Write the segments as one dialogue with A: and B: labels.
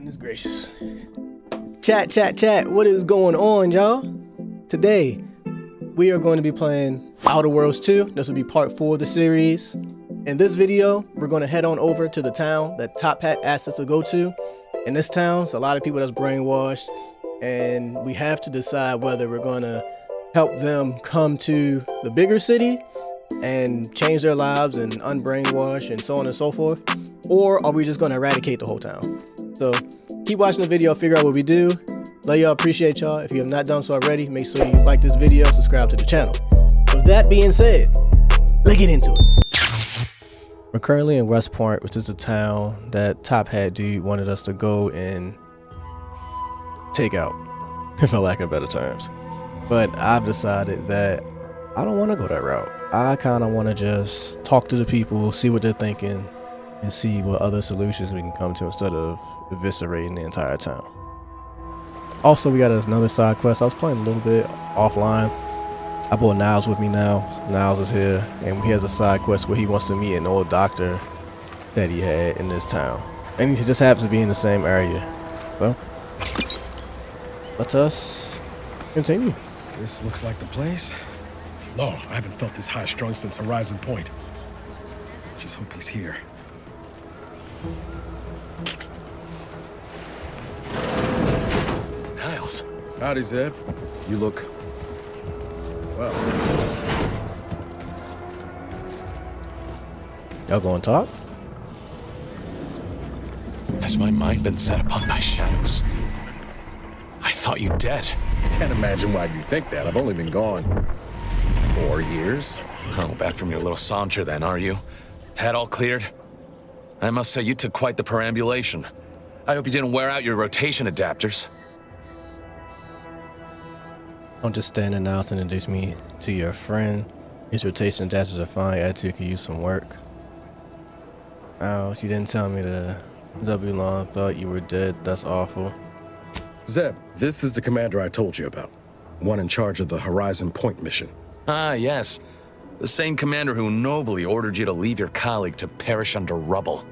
A: Goodness gracious. Chat. What is going on, y'all? Today, we are going to be playing Outer Worlds 2. This will be part 4 of the series. In this video, we're going to head on over to the town that Top Hat asked us to go to. In this town, it's a lot of people that's brainwashed, and we have to decide whether we're going to help them come to the bigger city and change their lives and unbrainwash and so on and so forth, or are we just going to eradicate the whole town? So keep watching the video, figure out what we do. Love y'all, appreciate y'all. If you have not done so already, make sure you like this video, subscribe to the channel. With that being said, let's get into it. We're currently in West Point, which is a town that Top Hat dude wanted us to go and take out, for lack of better terms. But I've decided that I don't want to go that route. I kind of want to just talk to the people, see what they're thinking, and see what other solutions we can come to instead of eviscerating the entire town. Also, we got another side quest. I was playing a little bit offline. I brought Niles with me now. Niles is here, and he has a side quest where he wants to meet an old doctor that he had in this town. And he just happens to be in the same area. Well, let us continue.
B: This looks like the place. No, I haven't felt this high-strung since Horizon Point. Just hope he's here.
C: Niles.
B: Howdy, Zeb. You look... well.
A: Y'all going to talk?
C: Has my mind been set upon by shadows? I thought you dead.
B: Can't imagine why you think that. I've only been gone 4 years.
C: Oh, back from your little saunter then, are you? Head all cleared? I must say you took quite the perambulation. I hope you didn't wear out your rotation adapters.
A: Don't just stand in now to introduce me to your friend. His rotation adapters are fine. Attitude could use some work. Oh, she didn't tell me to. Zebulon thought you were dead. That's awful.
B: Zeb, this is the commander I told you about. One in charge of the Horizon Point mission.
C: Ah, yes. The same commander who nobly ordered you to leave your colleague to perish under rubble.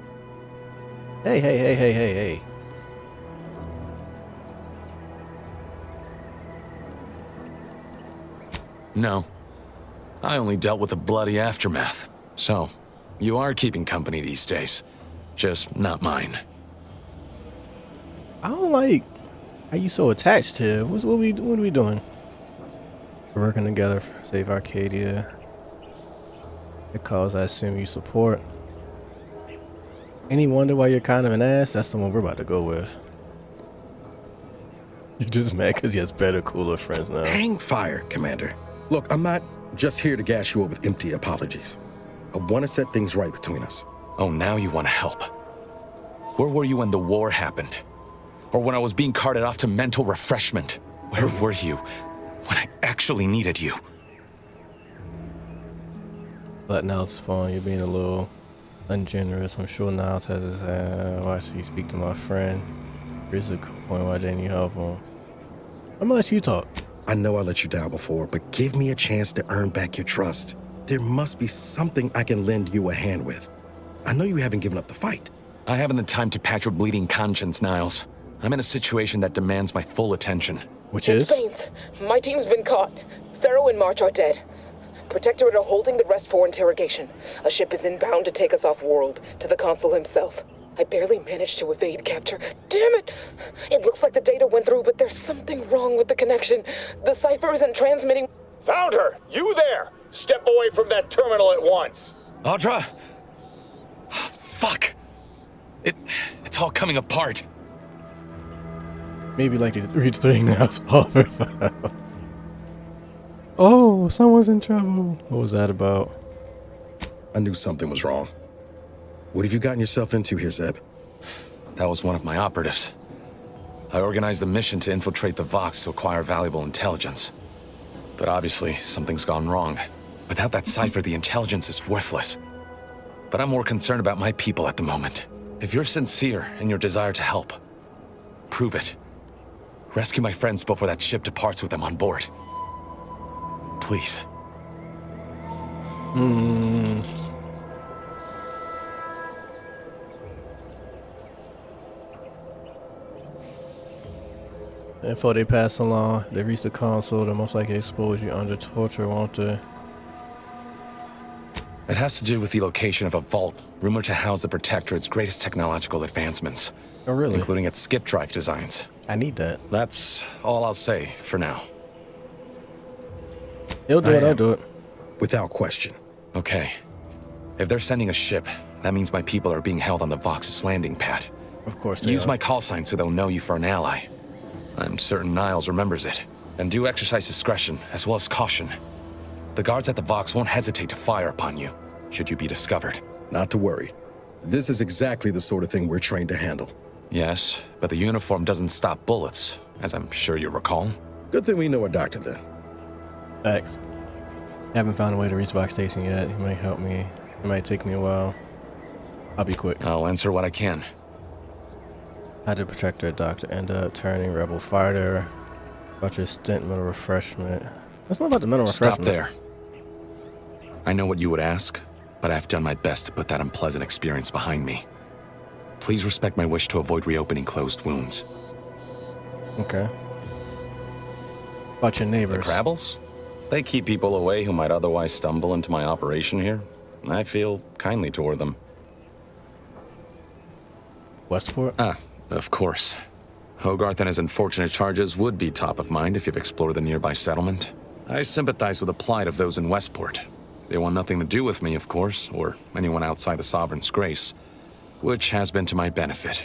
A: Hey.
C: No. I only dealt with the bloody aftermath. So, you are keeping company these days. Just not mine.
A: I don't like how you so attached to. What are we doing? We're working together for Save Arcadia. The cause I assume you support. Any wonder why you're kind of an ass? That's the one we're about to go with. You're just mad because he has better, cooler friends now.
B: Hang fire, Commander. Look, I'm not just here to gas you up with empty apologies. I want to set things right between us.
C: Oh, now you want to help. Where were you when the war happened? Or when I was being carted off to mental refreshment? Where were you when I actually needed you?
A: But Niles spawn, you're being a little ungenerous. I'm sure Niles has his why should you speak to my friend? Here's a cool point, why didn't you help him? I'm gonna let you talk.
B: I know I let you down before, but give me a chance to earn back your trust. There must be something I can lend you a hand with. I know you haven't given up the fight.
C: I haven't the time to patch your bleeding conscience, Niles. I'm in a situation that demands my full attention.
A: Which
D: it's
A: is?
D: Baines. My team's been caught. Pharaoh and March are dead. Protectorate are holding the rest for interrogation. A ship is inbound to take us off-world, to the consul himself. I barely managed to evade capture. Damn it! It looks like the data went through, but there's something wrong with the connection. The cipher isn't transmitting.
E: Found her! You there! Step away from that terminal at once!
C: Audra! Fuck! It's all coming apart.
A: Maybe like to read the thing now. It's over. Oh, someone's in trouble. What was that about?
B: I knew something was wrong. What have you gotten yourself into here, Zeb?
C: That was one of my operatives. I organized the mission to infiltrate the Vox to acquire valuable intelligence. But obviously, something's gone wrong. Without that cipher, the intelligence is worthless. But I'm more concerned about my people at the moment. If you're sincere in your desire to help, prove it. Rescue my friends before that ship departs with them on board. Please.
A: info they pass along. They reach the console. They'll most likely expose you under torture, won't they?
C: It has to do with the location of a vault, rumored to house the Protectorate's greatest technological advancements.
A: Oh, really?
C: Including its skip drive designs.
A: I need that.
C: That's all I'll say for now.
A: He'll do it. I'll do it.
B: Without question.
C: Okay. If they're sending a ship, that means my people are being held on the Vox's landing pad.
A: Of course they
C: Use
A: are.
C: my call sign so they'll know you for an ally. I'm certain Niles remembers it. And do exercise discretion, as well as caution. The guards at the Vox won't hesitate to fire upon you, should you be discovered.
B: Not to worry. This is exactly the sort of thing we're trained to handle.
C: Yes, but the uniform doesn't stop bullets, as I'm sure you recall.
B: Good thing we know a doctor then.
A: Facts. Haven't found a way to reach Vox Station yet. He might help me. It might take me a while. I'll be quick.
C: I'll answer what I can.
A: How did Protector Doctor end up turning rebel fighter? About your stint mental refreshment. Let's know about the mental
C: Stop
A: refreshment.
C: there. I know what you would ask, but I've done my best to put that unpleasant experience behind me. Please respect my wish to avoid reopening closed wounds.
A: Okay. About your neighbors.
C: The Crabbles? They keep people away who might otherwise stumble into my operation here. I feel kindly toward them.
A: Westport?
C: Ah, of course. Hogarth and his unfortunate charges would be top of mind if you've explored the nearby settlement. I sympathize with the plight of those in Westport. They want nothing to do with me, of course, or anyone outside the Sovereign's grace, which has been to my benefit.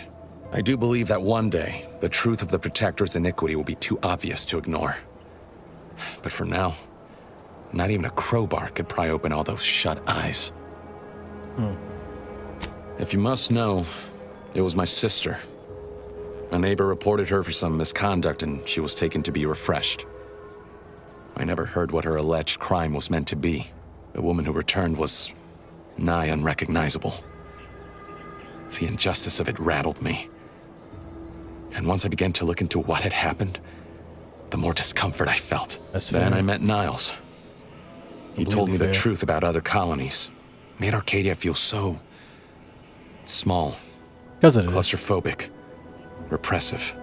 C: I do believe that one day, the truth of the Protector's iniquity will be too obvious to ignore. But for now, not even a crowbar could pry open all those shut eyes. If you must know, it was my sister. A neighbor reported her for some misconduct and she was taken to be refreshed. I never heard what her alleged crime was meant to be. The woman who returned was nigh unrecognizable. The injustice of it rattled me. And once I began to look into what had happened, the more discomfort I felt. Then I met Niles. He told me the truth about other colonies. Made Arcadia feel so small,
A: Because it is.
C: claustrophobic, repressive.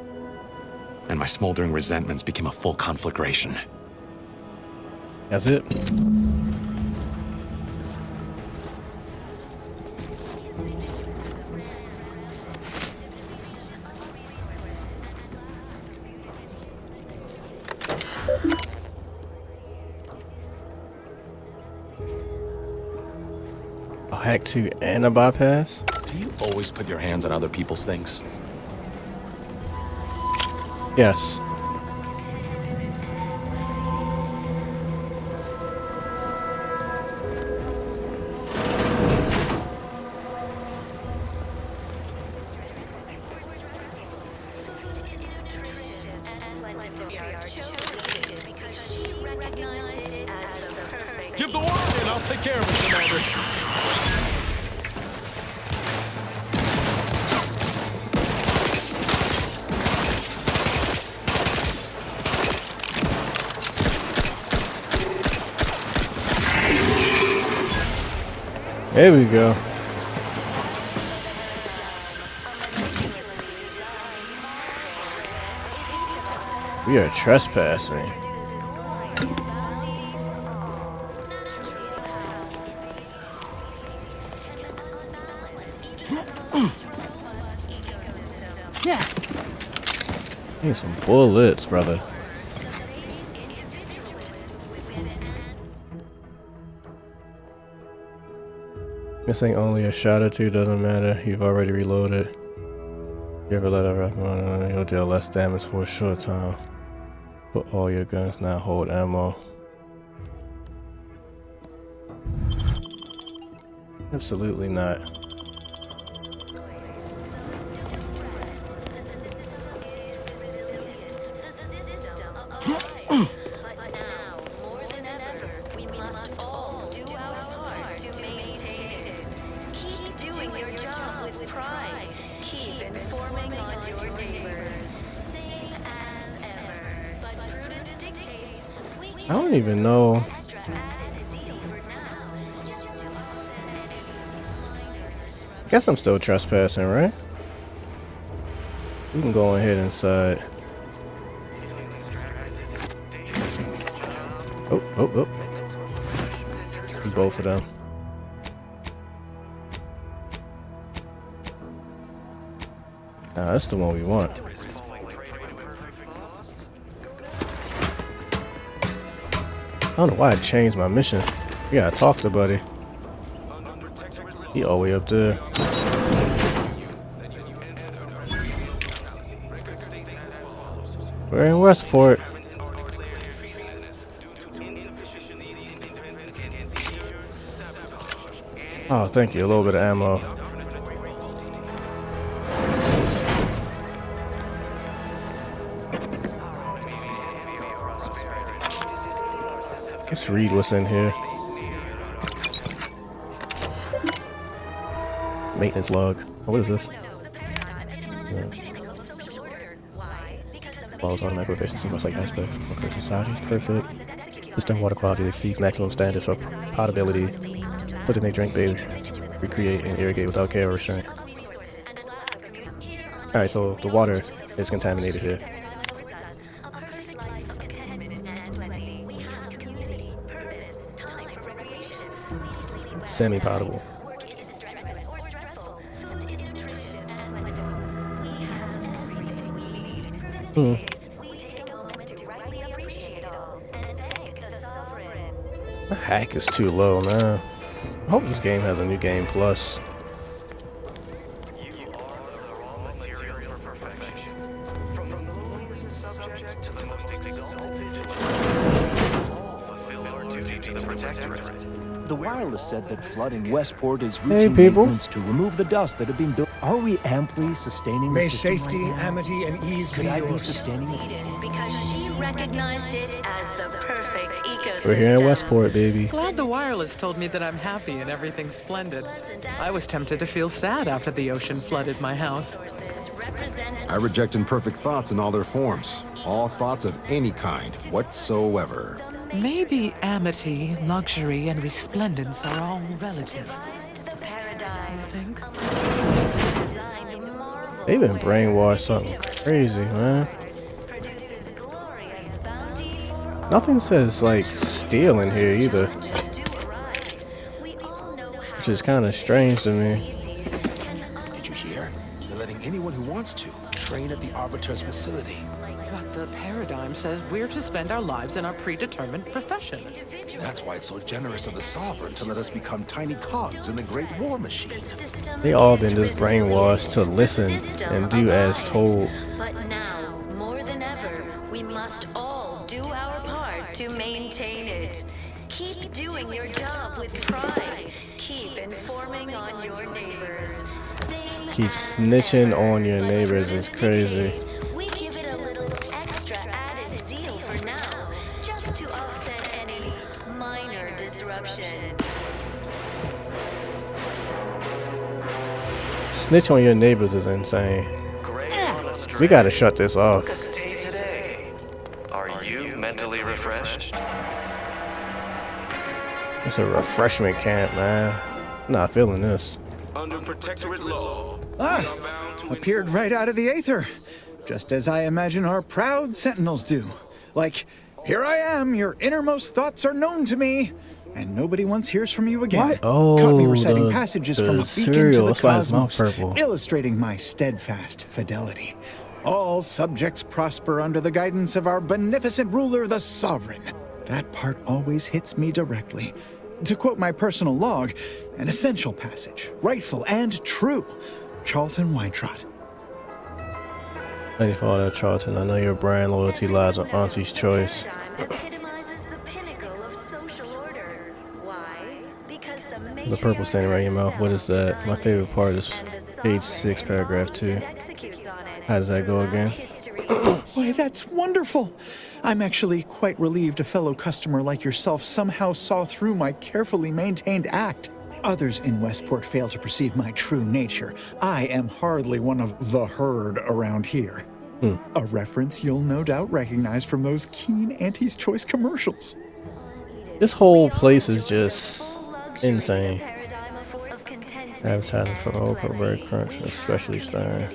C: And my smoldering resentments became a full conflagration.
A: That's it. A hack 2 and a bypass?
C: Do you always put your hands on other people's things?
A: Yes.
E: Give the word and I'll take care of it, Commander.
A: There we go. We are trespassing. Need some bullets, brother. Missing only a shot or two doesn't matter. You've already reloaded. You ever let a weapon on, you'll deal less damage for a short time. But all your guns now hold ammo. Absolutely not. I don't even know. Guess I'm still trespassing, right? We can go ahead inside. Oh. Both of them. Nah, that's the one we want. I don't know why I changed my mission. We gotta talk to Buddy. He all the way up there. We're in Westport. Oh, thank you. A little bit of ammo. Let's read what's in here. Maintenance log. Oh, what is this? Follows automatic rotation sequence like aspects. Okay, society is perfect. System water quality exceeds maximum standards for potability. So to make drink, bathe, recreate, and irrigate without care or restraint. Alright, so the water is contaminated here. Semi-potable. The hack is too low, man. I hope this game has a new game plus.
F: The wireless said that flooding Westport is routine maintenance to remove the dust that had been built. Are we amply sustaining the system?
G: May safety, amity, and ease
F: Could
G: be
F: I be
G: yours.
F: sustaining it?
H: Because she recognized it as the perfect ecosystem.
A: We're here in Westport, baby.
I: Glad the wireless told me that I'm happy and everything's splendid. I was tempted to feel sad after the ocean flooded my house.
J: I reject imperfect thoughts in all their forms. All thoughts of any kind whatsoever.
I: Maybe amity, luxury, and resplendence are all relative. You think?
A: They've been brainwashed something crazy, man. Nothing says like steal in here either, which is kind of strange to me.
G: Did you hear? They're letting anyone who wants to train at the Arbiter's facility.
I: But the paradigm says we're to spend our lives in our predetermined profession.
G: That's why it's so generous of the Sovereign to let us become tiny cogs in the Great War Machine.
A: They all been just brainwashed to listen and do as told.
H: But now, more than ever, we must all do our part to maintain it. Keep doing your job with pride. Keep informing on your neighbors.
A: Keep snitching on your neighbors is crazy.
H: We give it a little extra added zeal for now, just to offset any minor disruption.
A: Snitch on your neighbors is insane. We gotta shut this off.
K: Today. Are you mentally refreshed?
A: It's a refreshment camp, man. Not feeling this.
E: Under protectorate law.
G: Appeared right out of the aether, just as I imagine our proud sentinels do. Like, here I am, your innermost thoughts are known to me, and nobody once hears from you again.
A: What? Oh,
G: Caught me reciting passages from a beacon
A: cereal.
G: to the
A: That's why his mouth
G: cosmos,
A: purple.
G: illustrating my steadfast fidelity. All subjects prosper under the guidance of our beneficent ruler, the Sovereign. That part always hits me directly. To quote my personal log, an essential passage, rightful and true. Charlton Weintraut.
A: Thank you for all that, Charlton. I know your brand loyalty lies on Auntie's choice. The purple standing right in your mouth. What is that? My favorite part is page 6, paragraph 2. How does that go again?
G: Why, that's wonderful. I'm actually quite relieved a fellow customer like yourself somehow saw through my carefully maintained act. Others in Westport fail to perceive my true nature. I am hardly one of the herd around here. A reference you'll no doubt recognize from those keen Auntie's Choice commercials.
A: This whole place is just insane. Advertising for Oprah, Bread Crunch, especially Stern.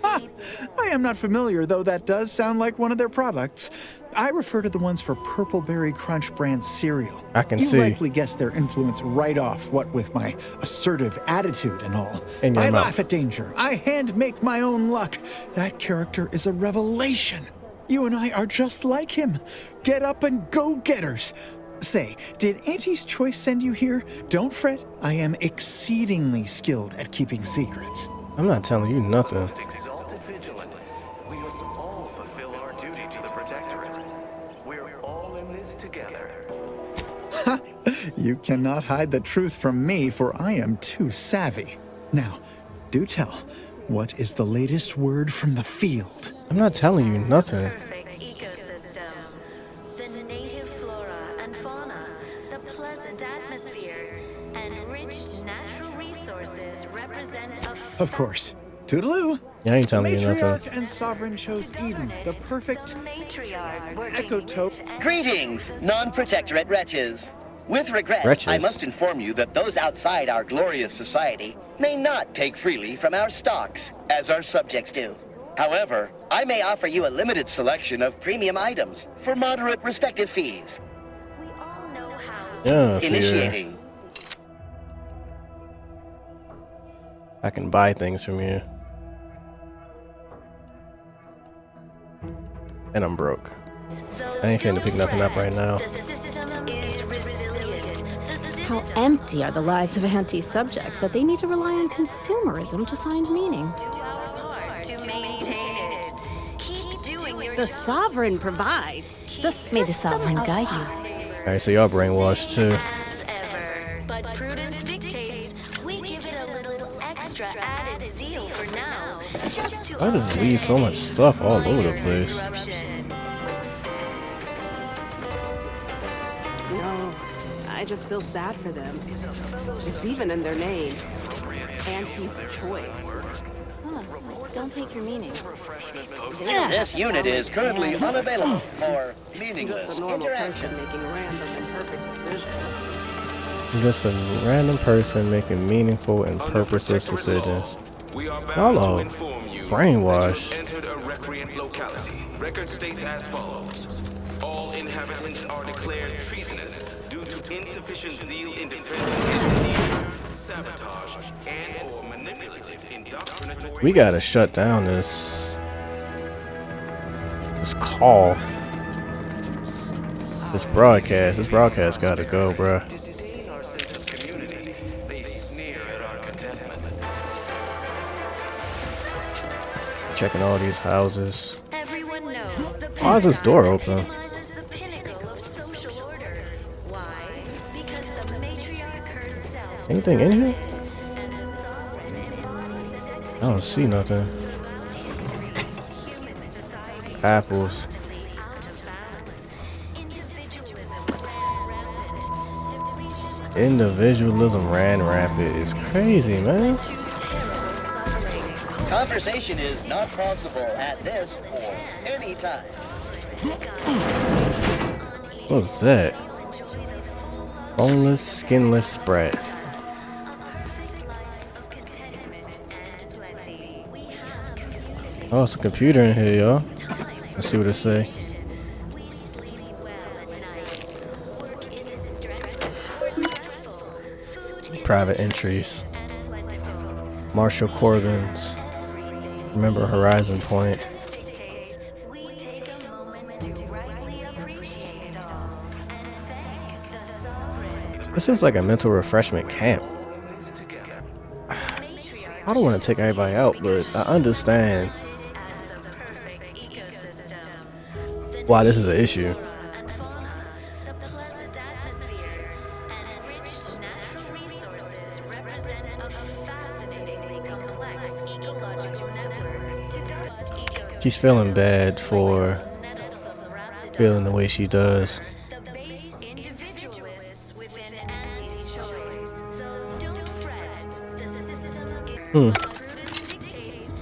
G: I am not familiar, though that does sound like one of their products. I refer to the ones for Purple Berry Crunch brand cereal.
A: I can
G: you
A: see.
G: You likely guessed their influence right off, what with my assertive attitude and all.
A: In your
G: I
A: mouth.
G: laugh at danger. I hand make my own luck. That character is a revelation. You and I are just like him. Get up and go-getters. Say, did Auntie's Choice send you here? Don't fret. I am exceedingly skilled at keeping secrets.
A: I'm not telling you nothing.
K: Exalted vigilant. We must all fulfill our duty to the Protectorate. We're all in this together.
G: Ha! You cannot hide the truth from me, for I am too savvy. Now, do tell, what is the latest word from the field?
A: I'm not telling you nothing.
H: Perfect ecosystem. The native flora and fauna, the pleasant atmosphere, and rich natural resources represent a
G: Of course. Toodaloo!
A: Yeah, I ain't telling you nothing.
G: Matriarch and Sovereign chose Eden, the perfect ecotope.
L: Greetings, non-protectorate wretches. With regret,
A: Wretches.
L: I must inform you that those outside our glorious society may not take freely from our stocks, as our subjects do. However, I may offer you a limited selection of premium items for moderate respective fees.
A: Yeah, see,
L: Initiating.
A: I can buy things from you. And I'm broke. I ain't finna pick nothing up right now.
M: How empty are the lives of anti-subjects that they need to rely on consumerism to find meaning? The Sovereign provides. May the Sovereign guide you.
A: Alright, so y'all brainwashed too.
H: But prudence dictates we give it a little extra added zeal for now, just to
A: I just leave so much stuff all over the place.
N: No, I just feel sad for them. It's even in their name. Auntie's Choice.
M: Don't take your meaning.
L: This unit is currently unavailable for meaningless
N: Just a normal
L: interaction.
N: person making random and perfect decisions.
A: Just a random person making meaningful and purposeless decisions. Y'all are brainwashed.
O: Entered a recreant locality. Record states as follows. All inhabitants are declared treasonous due to insufficient zeal in defense against seizure, sabotage, and or manipulative indoctrinatory...
A: We gotta shut down this call. This broadcast. This broadcast gotta go, bruh. Checking all these houses. Why is this door open? Anything in here? I don't see nothing. Apples. Individualism ran rampant. It's crazy, man.
L: Conversation is not possible at this or any time.
A: What's that? Boneless, skinless spread. Oh, it's a computer in here, y'all. Let's see what it say. Private entries. Marshall Corbin's. Remember Horizon Point. This is like a mental refreshment camp. I don't want to take everybody out, but I understand why this is an issue. She's feeling bad for feeling the way she does.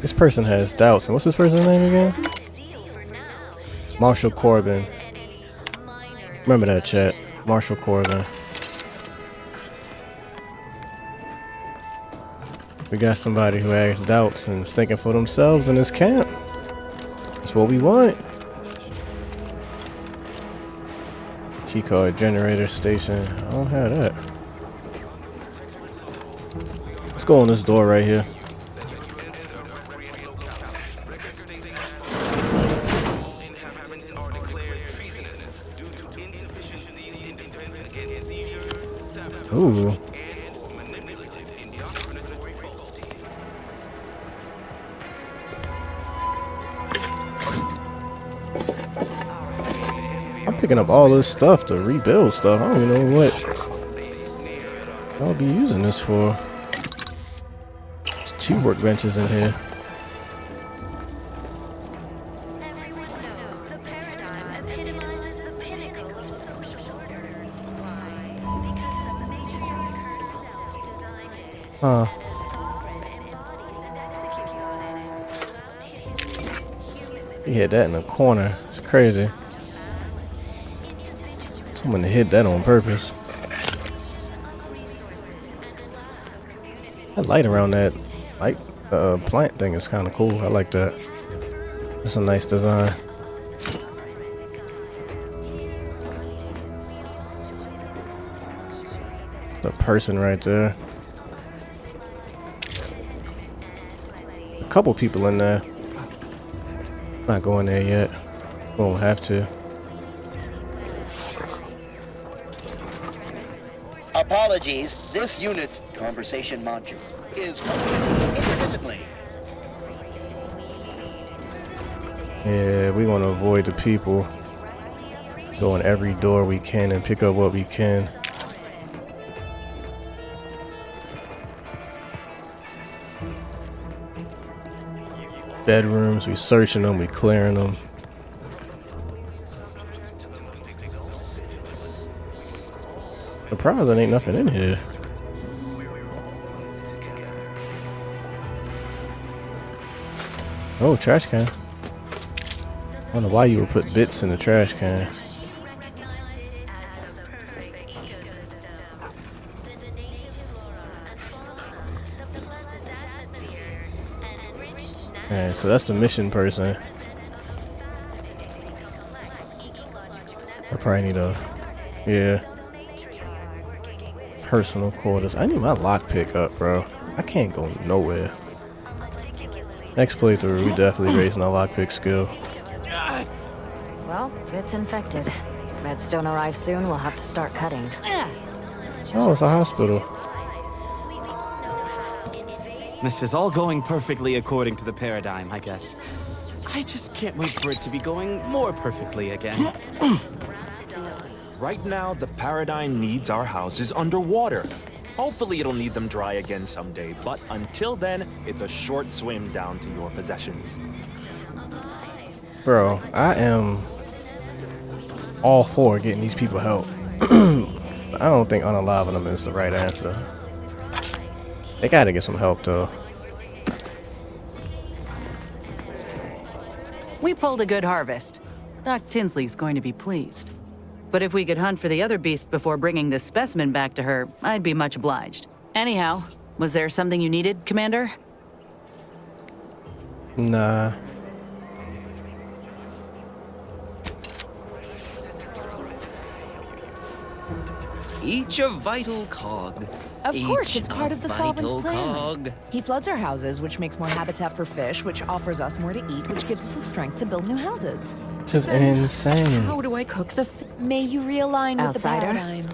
A: This person has doubts. And what's this person's name again? Marshall Corbin. Remember that, chat. Marshall Corbin. We got somebody who has doubts and is thinking for themselves in this camp. That's what we want. Keycard generator station. I don't have that. Let's go on this door right here. Ooh. I'm picking up all this stuff to rebuild stuff. I don't even know what I'll be using this for. There's 2 workbenches in here. Huh. He hit that in the corner. It's crazy. Someone hit that on purpose. That light around that plant thing is kind of cool. I like that. That's a nice design. The person right there. A couple people in there. Not going there yet. Won't have to.
L: Apologies, this unit's conversation module is intermittently.
A: Yeah, we want to avoid the people. Go in every door we can and pick up what we can. Bedrooms, we searching them, we clearing them. Surprised there ain't nothing in here. Oh, trash can. I don't know why you would put bits in the trash can. Alright, so that's the mission person. I probably need a, yeah, personal quarters. I need my lockpick up, bro. I can't go nowhere. Next playthrough, we definitely raising our lockpick skill.
P: Well, it's infected. Redstone arrives soon, we'll have to start cutting.
A: Oh, it's a hospital.
Q: This is all going perfectly according to the paradigm, I guess. I just can't wait for it to be going more perfectly again.
R: Right now, the paradigm needs our houses underwater. Hopefully it'll need them dry again someday, but until then, it's a short swim down to your possessions.
A: Bro, I am all for getting these people help. I don't think unaliving them is the right answer. They gotta get some help though.
S: We pulled a good harvest. Doc Tinsley's going to be pleased. But if we could hunt for the other beast before bringing this specimen back to her, I'd be much obliged. Anyhow, was there something you needed, Commander?
A: Nah.
T: Each a vital cog.
U: Of course, it's part of the Sovereign's plan.
T: Cog.
U: He floods our houses, which makes more habitat for fish, which offers us more to eat, which gives us the strength to build new houses.
A: This is insane.
U: How do I cook the May you realign with the paradigm.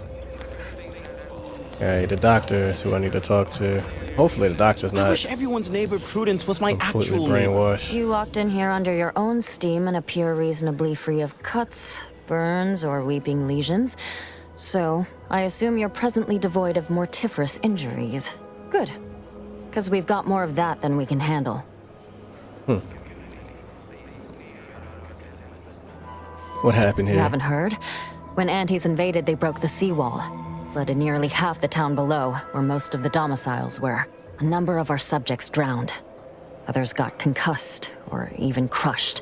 A: Alright, the doctor is who I need to talk to. Hopefully the doctor's not.
Q: I wish everyone's neighbor Prudence was my actual
A: brainwashed.
P: You walked in here under your own steam and appear reasonably free of cuts, burns, or weeping lesions. So, I assume you're presently devoid of mortiferous injuries. Good. Because we've got more of that than we can handle.
A: What happened here?
P: You haven't heard? When Antes invaded, they broke the seawall. Flooded nearly half the town below, where most of the domiciles were. A number of our subjects drowned. Others got concussed, or even crushed.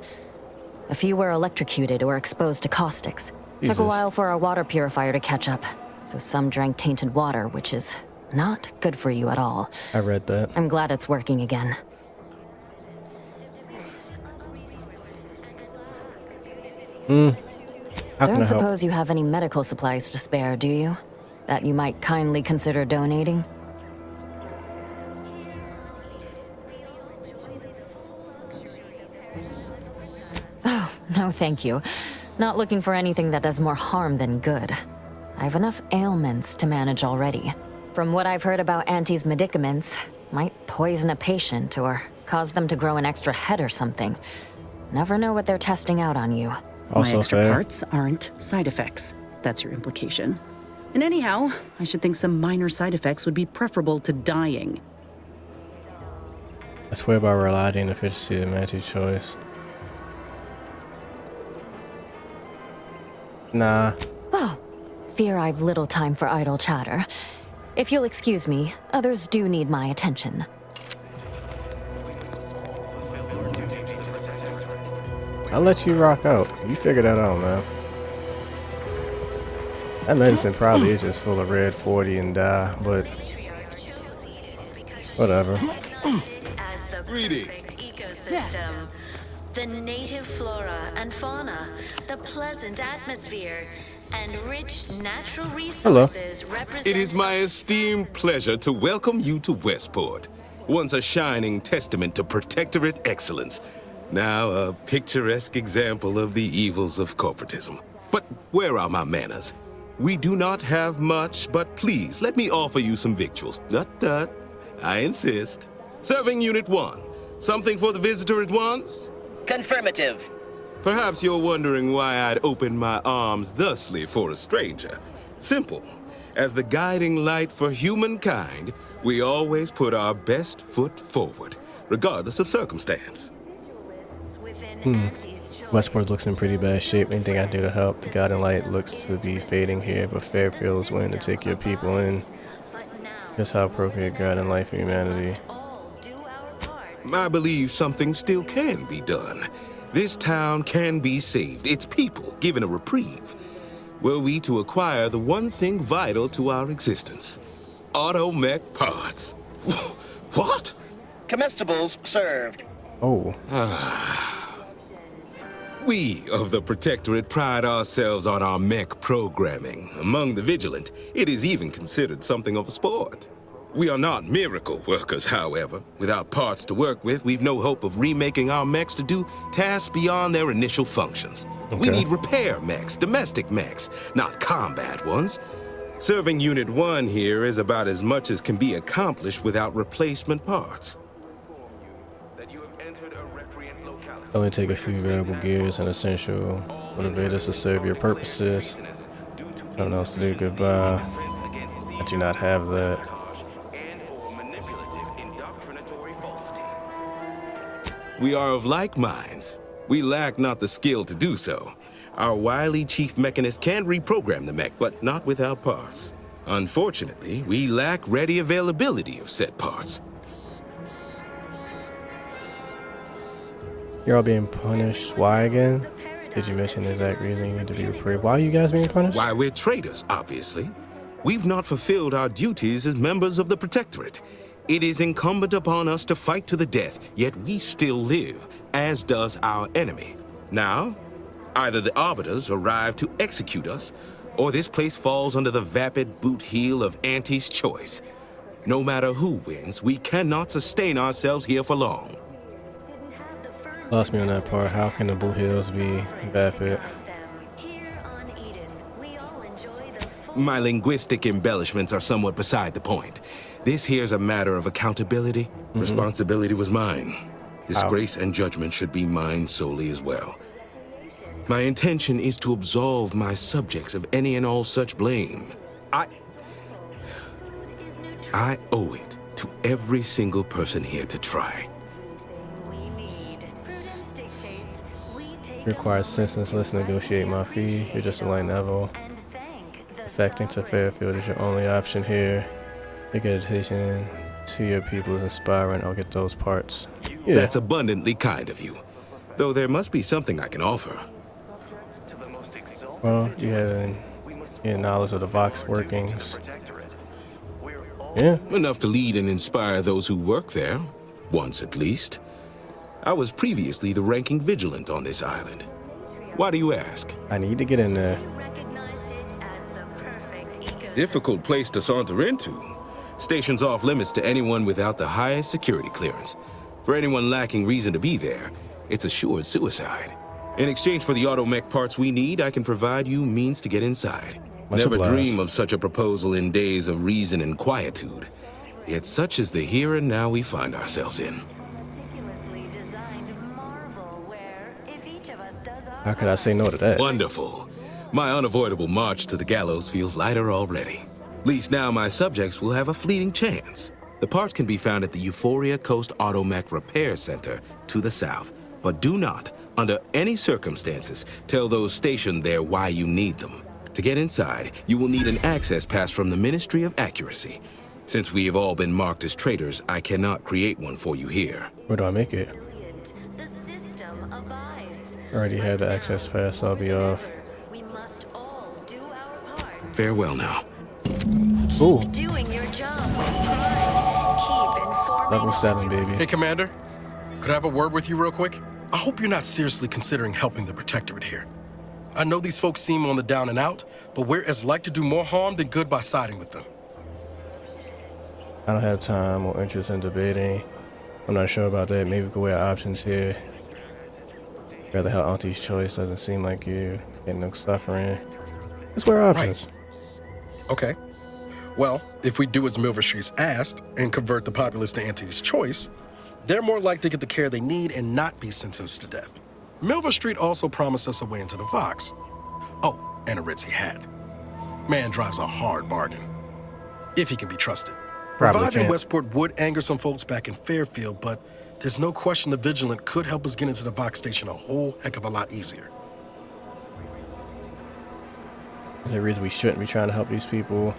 P: A few were electrocuted or exposed to caustics.
A: Jesus.
P: Took a while for our water purifier to catch up, so some drank tainted water, which is not good for you at all.
A: I read that.
P: I'm glad it's working again.
A: How can
P: Don't
A: I help?
P: suppose you have any medical supplies to spare, do you? That you might kindly consider donating? Oh, no thank you. Not looking for anything that does more harm than good. I have enough ailments to manage already. From what I've heard about Auntie's medicaments, might poison a patient or cause them to grow an extra head or something. Never know what they're testing out on you.
D: My extra parts aren't side effects. That's your implication. And anyhow, I should think some minor side effects would be preferable to dying.
A: I swear by reliability and efficiency of Auntie's choice. Nah.
P: Well, fear I've little time for idle chatter. If you'll excuse me, others do need my attention.
A: I'll let you rock out. You figure that out, man. That medicine probably is just full of red 40 and dye, but whatever.
H: As the perfect ecosystem, the native flora and fauna, the pleasant atmosphere, and rich natural resources represent.
O: It is my esteemed pleasure to welcome you to Westport, once a shining testament to Protectorate excellence. Now a picturesque example of the evils of corporatism. But where are my manners? We do not have much, but please let me offer you some victuals. Tut. I insist. Serving Unit 1. Something for the visitor at once?
L: Confirmative.
O: Perhaps you're wondering why I'd open my arms thusly for a stranger. Simple. As the guiding light for humankind, we always put our best foot forward, regardless of circumstance.
A: Westport looks in pretty bad shape. Anything I do to help? The guiding light looks to be fading here, but Fairfield is willing to take your people in. Just how appropriate guiding light for humanity.
O: I believe something still can be done. This town can be saved, its people given a reprieve. Were we to acquire the one thing vital to our existence, automech parts. What?
L: Comestibles served.
A: Oh.
O: We of the Protectorate pride ourselves on our mech programming. Among the vigilant, it is even considered something of a sport. We are not miracle workers, however. Without parts to work with, we've no hope of remaking our mechs to do tasks beyond their initial functions. We need repair mechs, domestic mechs, not combat ones. Serving Unit 1 here is about as much as can be accomplished without replacement parts.
A: Only take a few variable gears and essential motivators to serve your purposes. Nothing else to do. Goodbye. I do not have that.
O: We are of like minds. We lack not the skill to do so. Our wily chief mechanist can reprogram the mech, but not without parts. Unfortunately, we lack ready availability of said parts.
A: You're all being punished. Why again? Did you mention the exact reason you need to be reprieved? Why are you guys being punished?
O: Why, we're traitors, obviously. We've not fulfilled our duties as members of the Protectorate. It is incumbent upon us to fight to the death, yet we still live, as does our enemy. Now, either the Arbiters arrive to execute us, or this place falls under the vapid boot heel of Auntie's choice. No matter who wins, we cannot sustain ourselves here for long.
A: Lost me on that part. How can the boot heels be vapid?
O: My linguistic embellishments are somewhat beside the point. This here's a matter of accountability. Responsibility was mine. Disgrace and judgment should be mine solely as well. My intention is to absolve my subjects of any and all such blame. I owe it to every single person here to try.
A: Requires senseless negotiate my fee. You're just a light level. Affecting to Fairfield is your only option here. Your dedication to your people is inspiring. I'll get those parts. Yeah.
O: That's abundantly kind of you. Though there must be something I can offer.
A: Well, you have knowledge of the Vox workings. Yeah.
O: Enough to lead and inspire those who work there. Once at least. I was previously the ranking vigilant on this island. Why do you ask?
A: I need to get in there.
O: Difficult place to saunter into. Station's off limits to anyone without the highest security clearance. For anyone lacking reason to be there, it's assured suicide. In exchange for the automech parts we need, I can provide you means to get inside. Never dream of such a proposal in days of reason and quietude. Yet such is the here and now we find ourselves in.
A: How could I say no to that?
O: Wonderful. My unavoidable march to the gallows feels lighter already. At least now my subjects will have a fleeting chance. The parts can be found at the Euphoria Coast Automech Repair Center to the south. But do not, under any circumstances, tell those stationed there why you need them. To get inside, you will need an access pass from the Ministry of Accuracy. Since we have all been marked as traitors, I cannot create one for you here.
A: Where do I make it? I already had the access pass, so I'll be off.
O: Farewell now.
A: Ooh.
H: Doing your job with pride. Keep informing.
A: Level 7, baby.
B: Hey, Commander. Could I have a word with you real quick? I hope you're not seriously considering helping the Protectorate here. I know these folks seem on the down and out, but we're as like to do more harm than good by siding with them.
A: I don't have time or interest in debating. I'm not sure about that. Maybe we could weigh our options here. Rather have Auntie's choice. Doesn't seem like you getting no suffering. Let's weigh our options.
B: Right. Okay. Well, if we do as Milver Street's asked and convert the populace to Auntie's choice, they're more likely to get the care they need and not be sentenced to death. Milver Street also promised us a way into the Vox. Oh, and a Ritzy hat. Man drives a hard bargain. If he can be trusted. Reviving Westport would anger some folks back in Fairfield, but there's no question the Vigilant could help us get into the Vox station a whole heck of a lot easier.
A: Is there a reason we shouldn't be trying to help these people?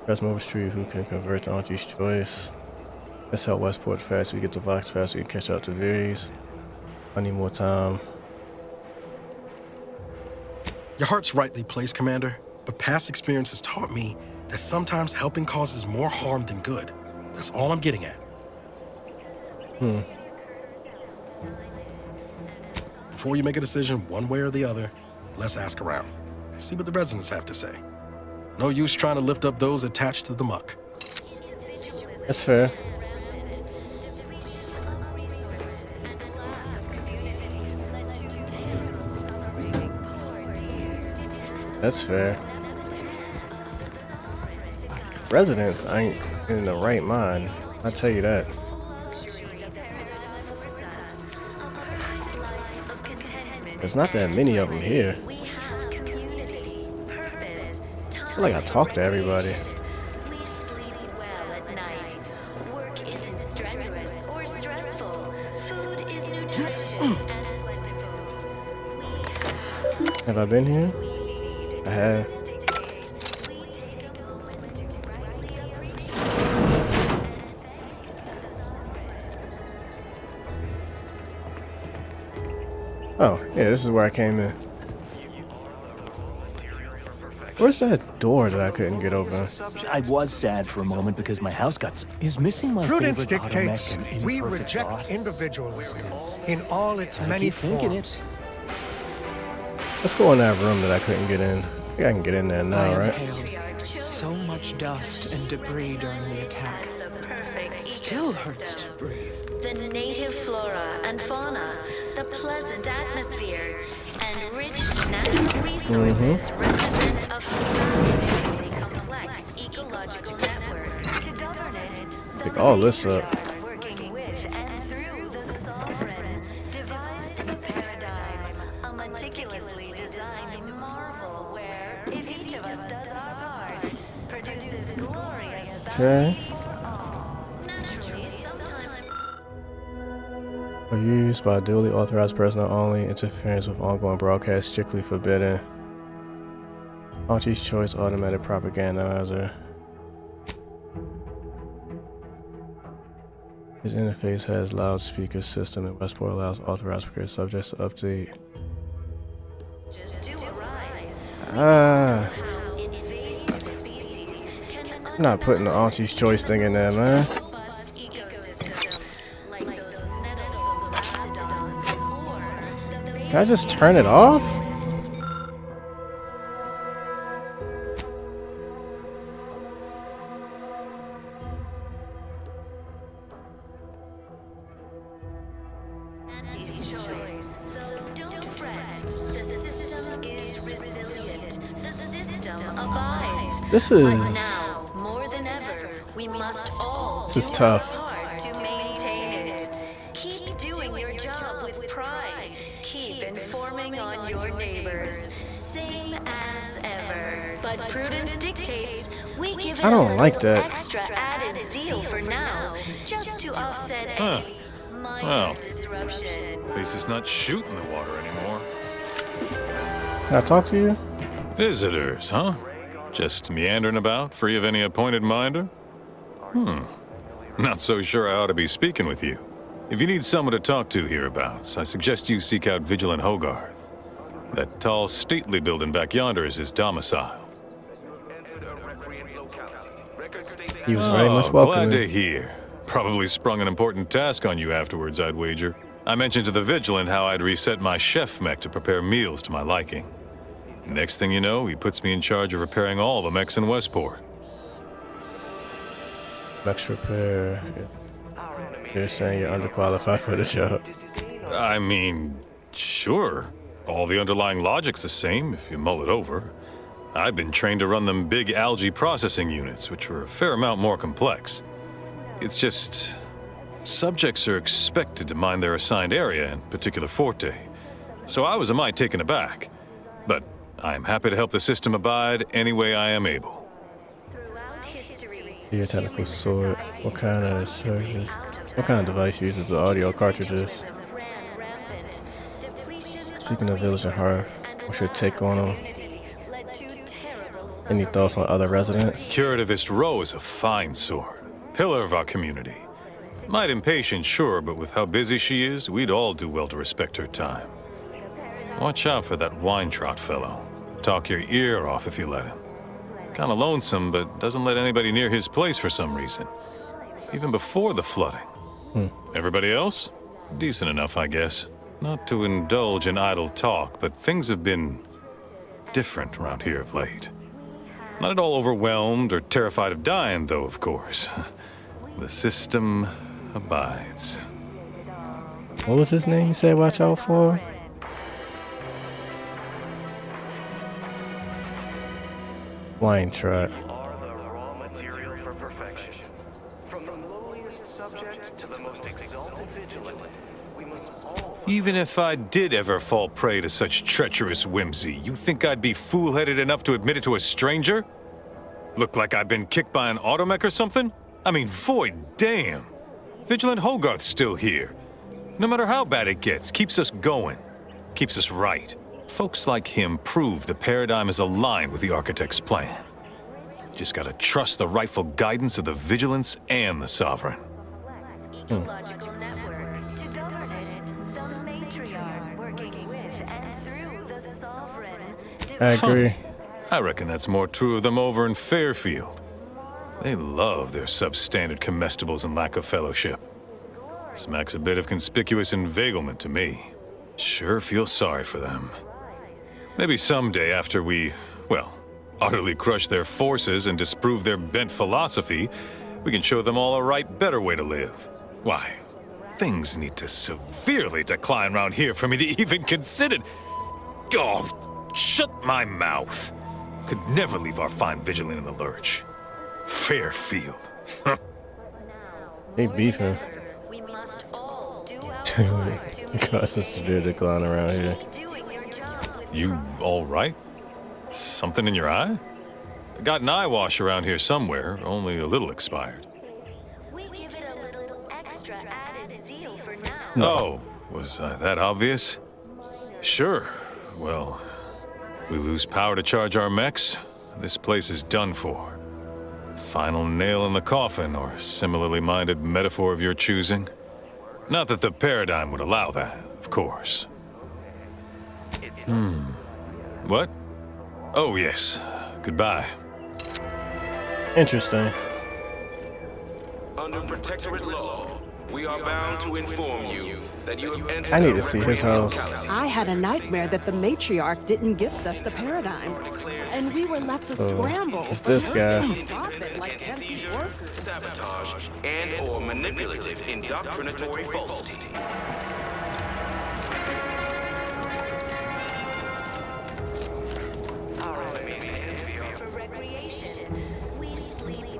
A: Press Milver Street, who can convert to Auntie's choice. Let's help Westport fast. We get to Vox fast. We can catch up to Viries. I need more time.
B: Your heart's rightly placed, Commander, but past experience has taught me that sometimes helping causes more harm than good. That's all I'm getting at. Before you make a decision one way or the other, let's ask around. See what the residents have to say. No use trying to lift up those attached to the muck.
A: That's fair. That's fair. Residents ain't in the right mind. I'll tell you that. There's not that many of them here. I feel like I talk to everybody. Have I been here? I have. Oh, yeah, this is where I came in. Where's that door that I couldn't get open?
F: I was sad for a moment because my house got... Is missing my
V: Prudence
F: favorite
V: dictates
F: automech an
V: we
F: imperfect
V: reject
F: thought?
V: individualism in all its
F: I
V: many
F: keep thinking
V: forms.
A: Let's go in that room that I couldn't get in. I think I can get in there now, right?
I: So much dust and debris during the attack. Still hurts to breathe.
H: The native flora and fauna, the pleasant atmosphere, and rich natural resources represent a fascinatingly complex ecological network. To govern it,
A: Pick all this up.
H: working with and through the sovereign, devised the paradigm, a meticulously designed marvel where, if each of us does our part, produces glorious
A: Okay. Are used by duly authorized personnel only. Interference with ongoing broadcast strictly forbidden. Auntie's Choice automatic propagandizer. His interface has loudspeaker system and Westport allows authorized procure subjects to update. I'm not putting the Auntie's Choice thing in there, man. Can I just turn it off? This is
H: now, more than ever, we must all
A: this is tough.
H: to maintain it. Keep doing your job with pride. Keep informing on your neighbors. Same as ever. But prudence dictates we give it
A: I don't like that.
H: extra added zeal for now, just to offset any minor
C: Well,
H: disruption.
C: at least it's not shooting the water anymore.
A: Can I talk to you?
C: Visitors, huh? Just meandering about, free of any appointed minder? Not so sure I ought to be speaking with you. If you need someone to talk to hereabouts, I suggest you seek out Vigilant Hogarth. That tall, stately building back yonder is his domicile.
A: He was very much welcome.
C: Glad to hear. Probably sprung an important task on you afterwards, I'd wager. I mentioned to the Vigilant how I'd reset my chef mech to prepare meals to my liking. Next thing you know, he puts me in charge of repairing all the mechs in Westport.
A: Mech repair. You're saying you're underqualified for the job.
C: I mean, sure. All the underlying logic's the same if you mull it over. I've been trained to run them big algae processing units, which were a fair amount more complex. It's just, subjects are expected to mind their assigned area and particular forte. So I was a mite taken aback. But I'm happy to help the system abide any way I am able.
A: Your technical sword. What kind of surges? What kind of device uses the audio cartridges? Speaking of Village and Hearth, what's your take on them? Any thoughts on other residents?
C: Curativist Row is a fine sword. Pillar of our community. Might impatient, sure, but with how busy she is, we'd all do well to respect her time. Watch out for that Weintraut fellow. Talk your ear off if you let him. Kinda lonesome, but doesn't let anybody near his place for some reason. Even before the flooding. Everybody else? Decent enough, I guess. Not to indulge in idle talk, but things have been different around here of late. Not at all overwhelmed or terrified of dying, though, of course. The system abides.
A: What was his name you said watch out for? Weintraut.
C: Even if I did ever fall prey to such treacherous whimsy, you think I'd be fool-headed enough to admit it to a stranger? Look like I've been kicked by an automech or something? I mean, void damn. Vigilant Hogarth's still here. No matter how bad it gets, keeps us going. Keeps us right. Folks like him prove the paradigm is aligned with the Architect's plan. Just gotta trust the rightful guidance of the Vigilance and the Sovereign.
A: I agree.
C: I reckon that's more true of them over in Fairfield. They love their substandard comestibles and lack of fellowship. Smacks a bit of conspicuous inveiglement to me. Sure feel sorry for them. Maybe someday after we, well, utterly crush their forces and disprove their bent philosophy, we can show them all a right, better way to live. Why, things need to severely decline around here for me to even consider. Oh, shut my mouth. Could never leave our fine Vigilant in the lurch. Fairfield.
A: They beefing. Cause a severe decline around here.
C: You all right? Something in your eye? Got an eye wash around here somewhere, only a little expired. Oh, was that obvious? Sure. Well, we lose power to charge our mechs, this place is done for. Final nail in the coffin, or similarly minded metaphor of your choosing. Not that the paradigm would allow that, of course. What? Oh, yes. Goodbye.
A: Interesting.
O: Under protectorate law, we are bound to inform you that you have entered
A: I need
O: a
A: to see his
O: recreational
A: house.
O: locality.
N: I had a nightmare that the matriarch didn't gift us the paradigm, and we were left to scramble.
A: It's this guy.
O: Sabotage and/or manipulative indoctrinatory falsity.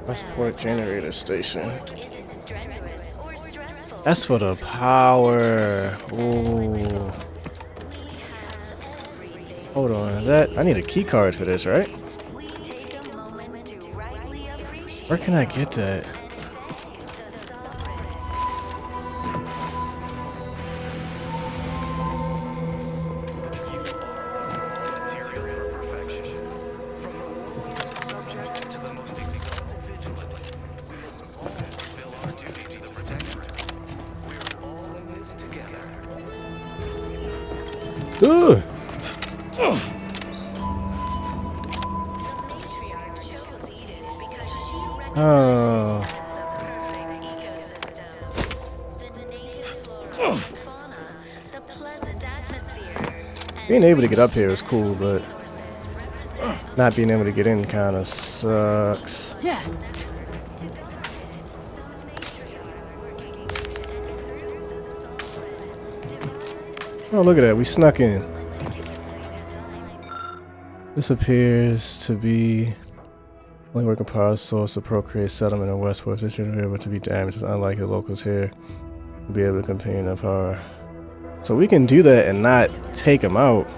A: Westport Generator Station. That's for the power. Ooh. Hold on, is that? I need a key card for this, right? Where can I get that? Ooh. Oh. Being able to get up here is cool, but not being able to get in kind of sucks.
S: Yeah.
A: Oh, look at that. We snuck in. This appears to be only working power source to procreate settlement in Westport. This should be able to be damaged, unlike the locals here. We'll be able to compete in the power. So we can do that and not take them out.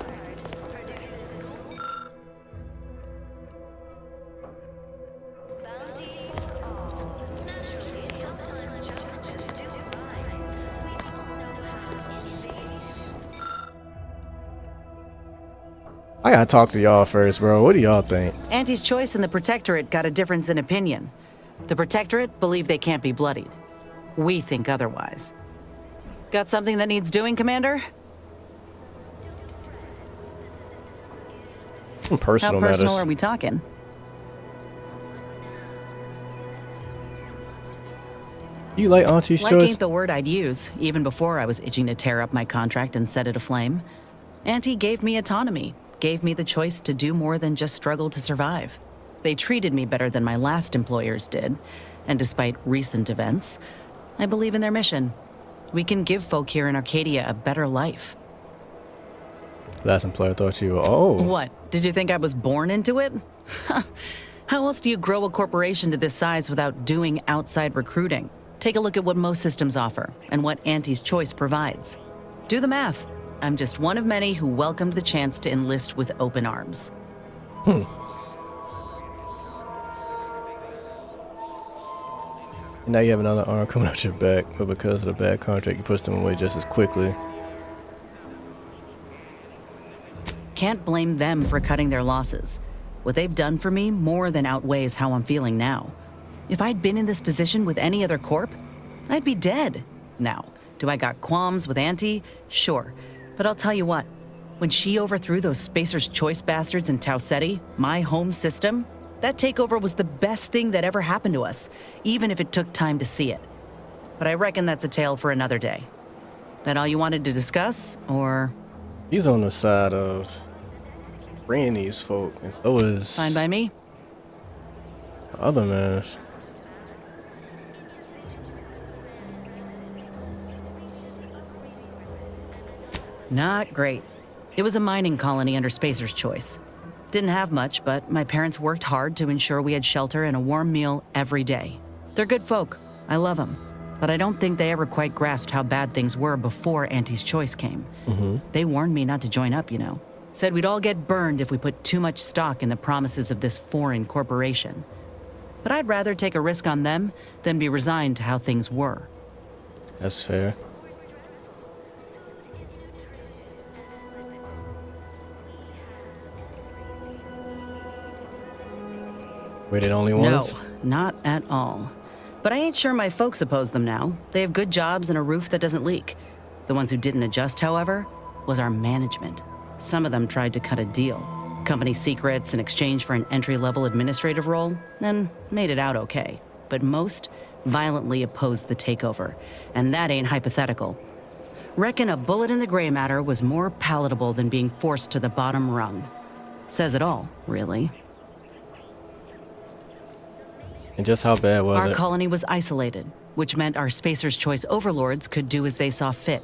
A: I gotta talk to y'all first, bro. What do y'all think?
S: Auntie's Choice and the Protectorate got a difference in opinion. The Protectorate believe they can't be bloodied. We think otherwise. Got something that needs doing, Commander?
A: Some personal
S: How personal
A: matters.
S: are we talking?
A: You like Auntie's
S: Like
A: Choice?
S: ain't the word I'd use, even before I was itching to tear up my contract and set it aflame. Auntie gave me autonomy, gave me the choice to do more than just struggle to survive. They treated me better than my last employers did, and despite recent events, I believe in their mission. We can give folk here in Arcadia a better life.
A: Last employer thought you were, oh.
S: What? Did you think I was born into it? How else do you grow a corporation to this size without doing outside recruiting? Take a look at what most systems offer and what Auntie's Choice provides. Do the math. I'm just one of many who welcomed the chance to enlist with open arms.
A: Now you have another arm coming out your back, but because of the bad contract, you push them away just as quickly.
S: Can't blame them for cutting their losses. What they've done for me more than outweighs how I'm feeling now. If I'd been in this position with any other corp, I'd be dead. Now, do I got qualms with Auntie? Sure. But I'll tell you what, when she overthrew those Spacer's Choice bastards in Tau Ceti, my home system, that takeover was the best thing that ever happened to us, even if it took time to see it. But I reckon that's a tale for another day. That all you wanted to discuss, or?
A: He's on the side of freeing these folk, and so is
S: Fine by me.
A: the other man.
S: Not great. It was a mining colony under Spacer's Choice. Didn't have much, but my parents worked hard to ensure we had shelter and a warm meal every day. They're good folk. I love them. But I don't think they ever quite grasped how bad things were before Auntie's Choice came. They warned me not to join up, you know. Said we'd all get burned if we put too much stock in the promises of this foreign corporation. But I'd rather take a risk on them than be resigned to how things were.
A: That's fair. Waited only once?
S: No, not at all. But I ain't sure my folks oppose them now. They have good jobs and a roof that doesn't leak. The ones who didn't adjust, however, was our management. Some of them tried to cut a deal. Company secrets in exchange for an entry-level administrative role, and made it out okay. But most
D: violently opposed the takeover, and that ain't hypothetical. Reckon a bullet in the gray matter was more palatable than being forced to the bottom rung. Says it all, really.
A: And just how bad was
D: Our
A: it?
D: colony was isolated, which meant our Spacer's Choice overlords could do as they saw fit.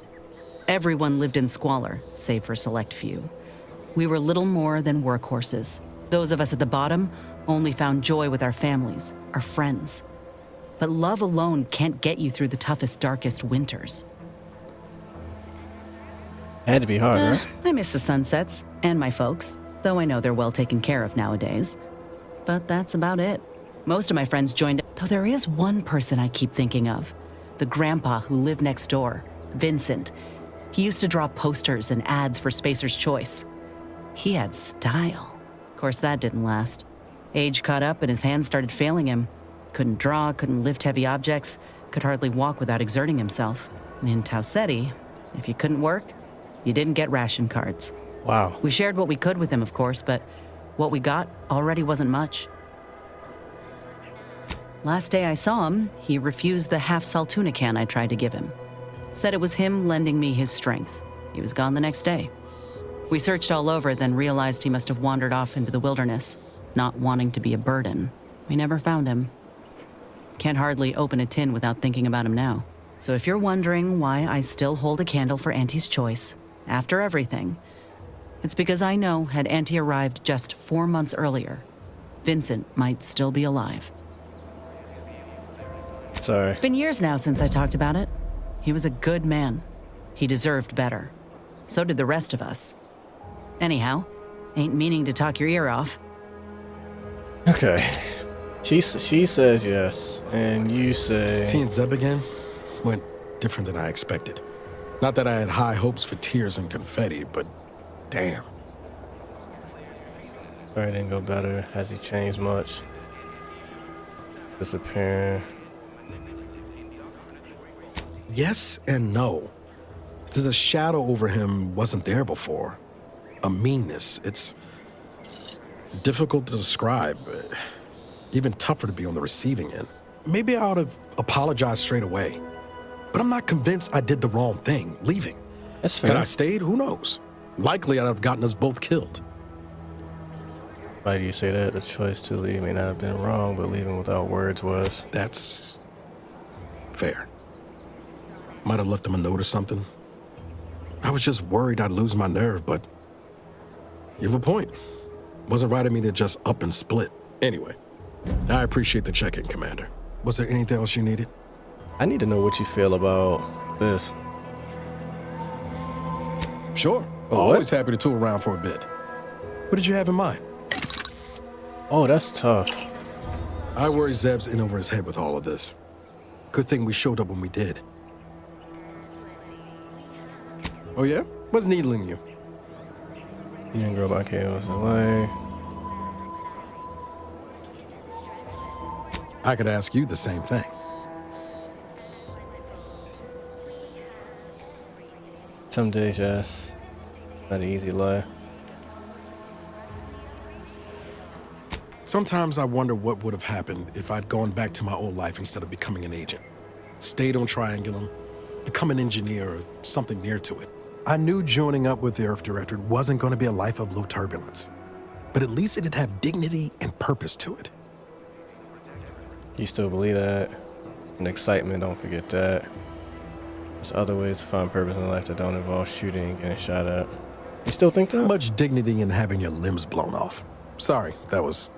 D: Everyone lived in squalor, save for a select few. We were little more than workhorses. Those of us at the bottom only found joy with our families, our friends. But love alone can't get you through the toughest, darkest winters.
A: Had to be hard, right?
D: I miss the sunsets, and my folks, though I know they're well taken care of nowadays. But that's about it. Most of my friends joined, though there is one person I keep thinking of. The grandpa who lived next door, Vincent. He used to draw posters and ads for Spacer's Choice. He had style. Of course, that didn't last. Age caught up and his hands started failing him. Couldn't draw, couldn't lift heavy objects, could hardly walk without exerting himself. And in Tau Ceti, if you couldn't work, you didn't get ration cards.
A: Wow.
D: We shared what we could with him, of course, but what we got already wasn't much. Last day I saw him, he refused the half Saltuna can I tried to give him. Said it was him lending me his strength. He was gone the next day. We searched all over, then realized he must have wandered off into the wilderness, not wanting to be a burden. We never found him. Can't hardly open a tin without thinking about him now. So if you're wondering why I still hold a candle for Auntie's Choice, after everything, it's because I know had Auntie arrived just 4 months earlier, Vincent might still be alive.
A: Sorry.
D: It's been years now since I talked about it. He was a good man. He deserved better. So did the rest of us. Anyhow, ain't meaning to talk your ear off.
A: Okay. She says yes, and you say...
B: Seeing Zeb again went different than I expected. Not that I had high hopes for tears and confetti, but damn.
A: Sorry, didn't go better. Has he changed much? Disappearing.
B: Yes and no. There's a shadow over him wasn't there before. A meanness. It's difficult to describe. Even tougher to be on the receiving end. Maybe I ought to apologize straight away. But I'm not convinced I did the wrong thing, leaving.
A: That's fair.
B: Had I stayed, who knows? Likely I'd have gotten us both killed.
A: Why do you say that? The choice to leave may not have been wrong, but leaving without words was.
B: That's fair. Might have left him a note or something. I was just worried I'd lose my nerve, but you have a point. Wasn't right of me to just up and split. Anyway, I appreciate the check-in, Commander. Was there anything else you needed?
A: I need to know what you feel about this.
B: Sure.
A: Oh,
B: always happy to tour around for a bit. What did you have in mind?
A: Oh, that's tough.
B: I worry Zeb's in over his head with all of this. Good thing we showed up when we did. Oh yeah? What's needling you?
A: You didn't grow by chaos away.
B: I could ask you the same thing.
A: Some days, yes. Not an easy life.
B: Sometimes I wonder what would have happened if I'd gone back to my old life instead of becoming an agent. Stayed on Triangulum, become an engineer or something near to it. I knew joining up with the Earth Directorate wasn't going to be a life of low turbulence, but at least it'd have dignity and purpose to it.
A: You still believe that? And excitement, don't forget that. There's other ways to find purpose in life that don't involve shooting and getting shot at. You still think that?
B: Much dignity in having your limbs blown off. Sorry, that was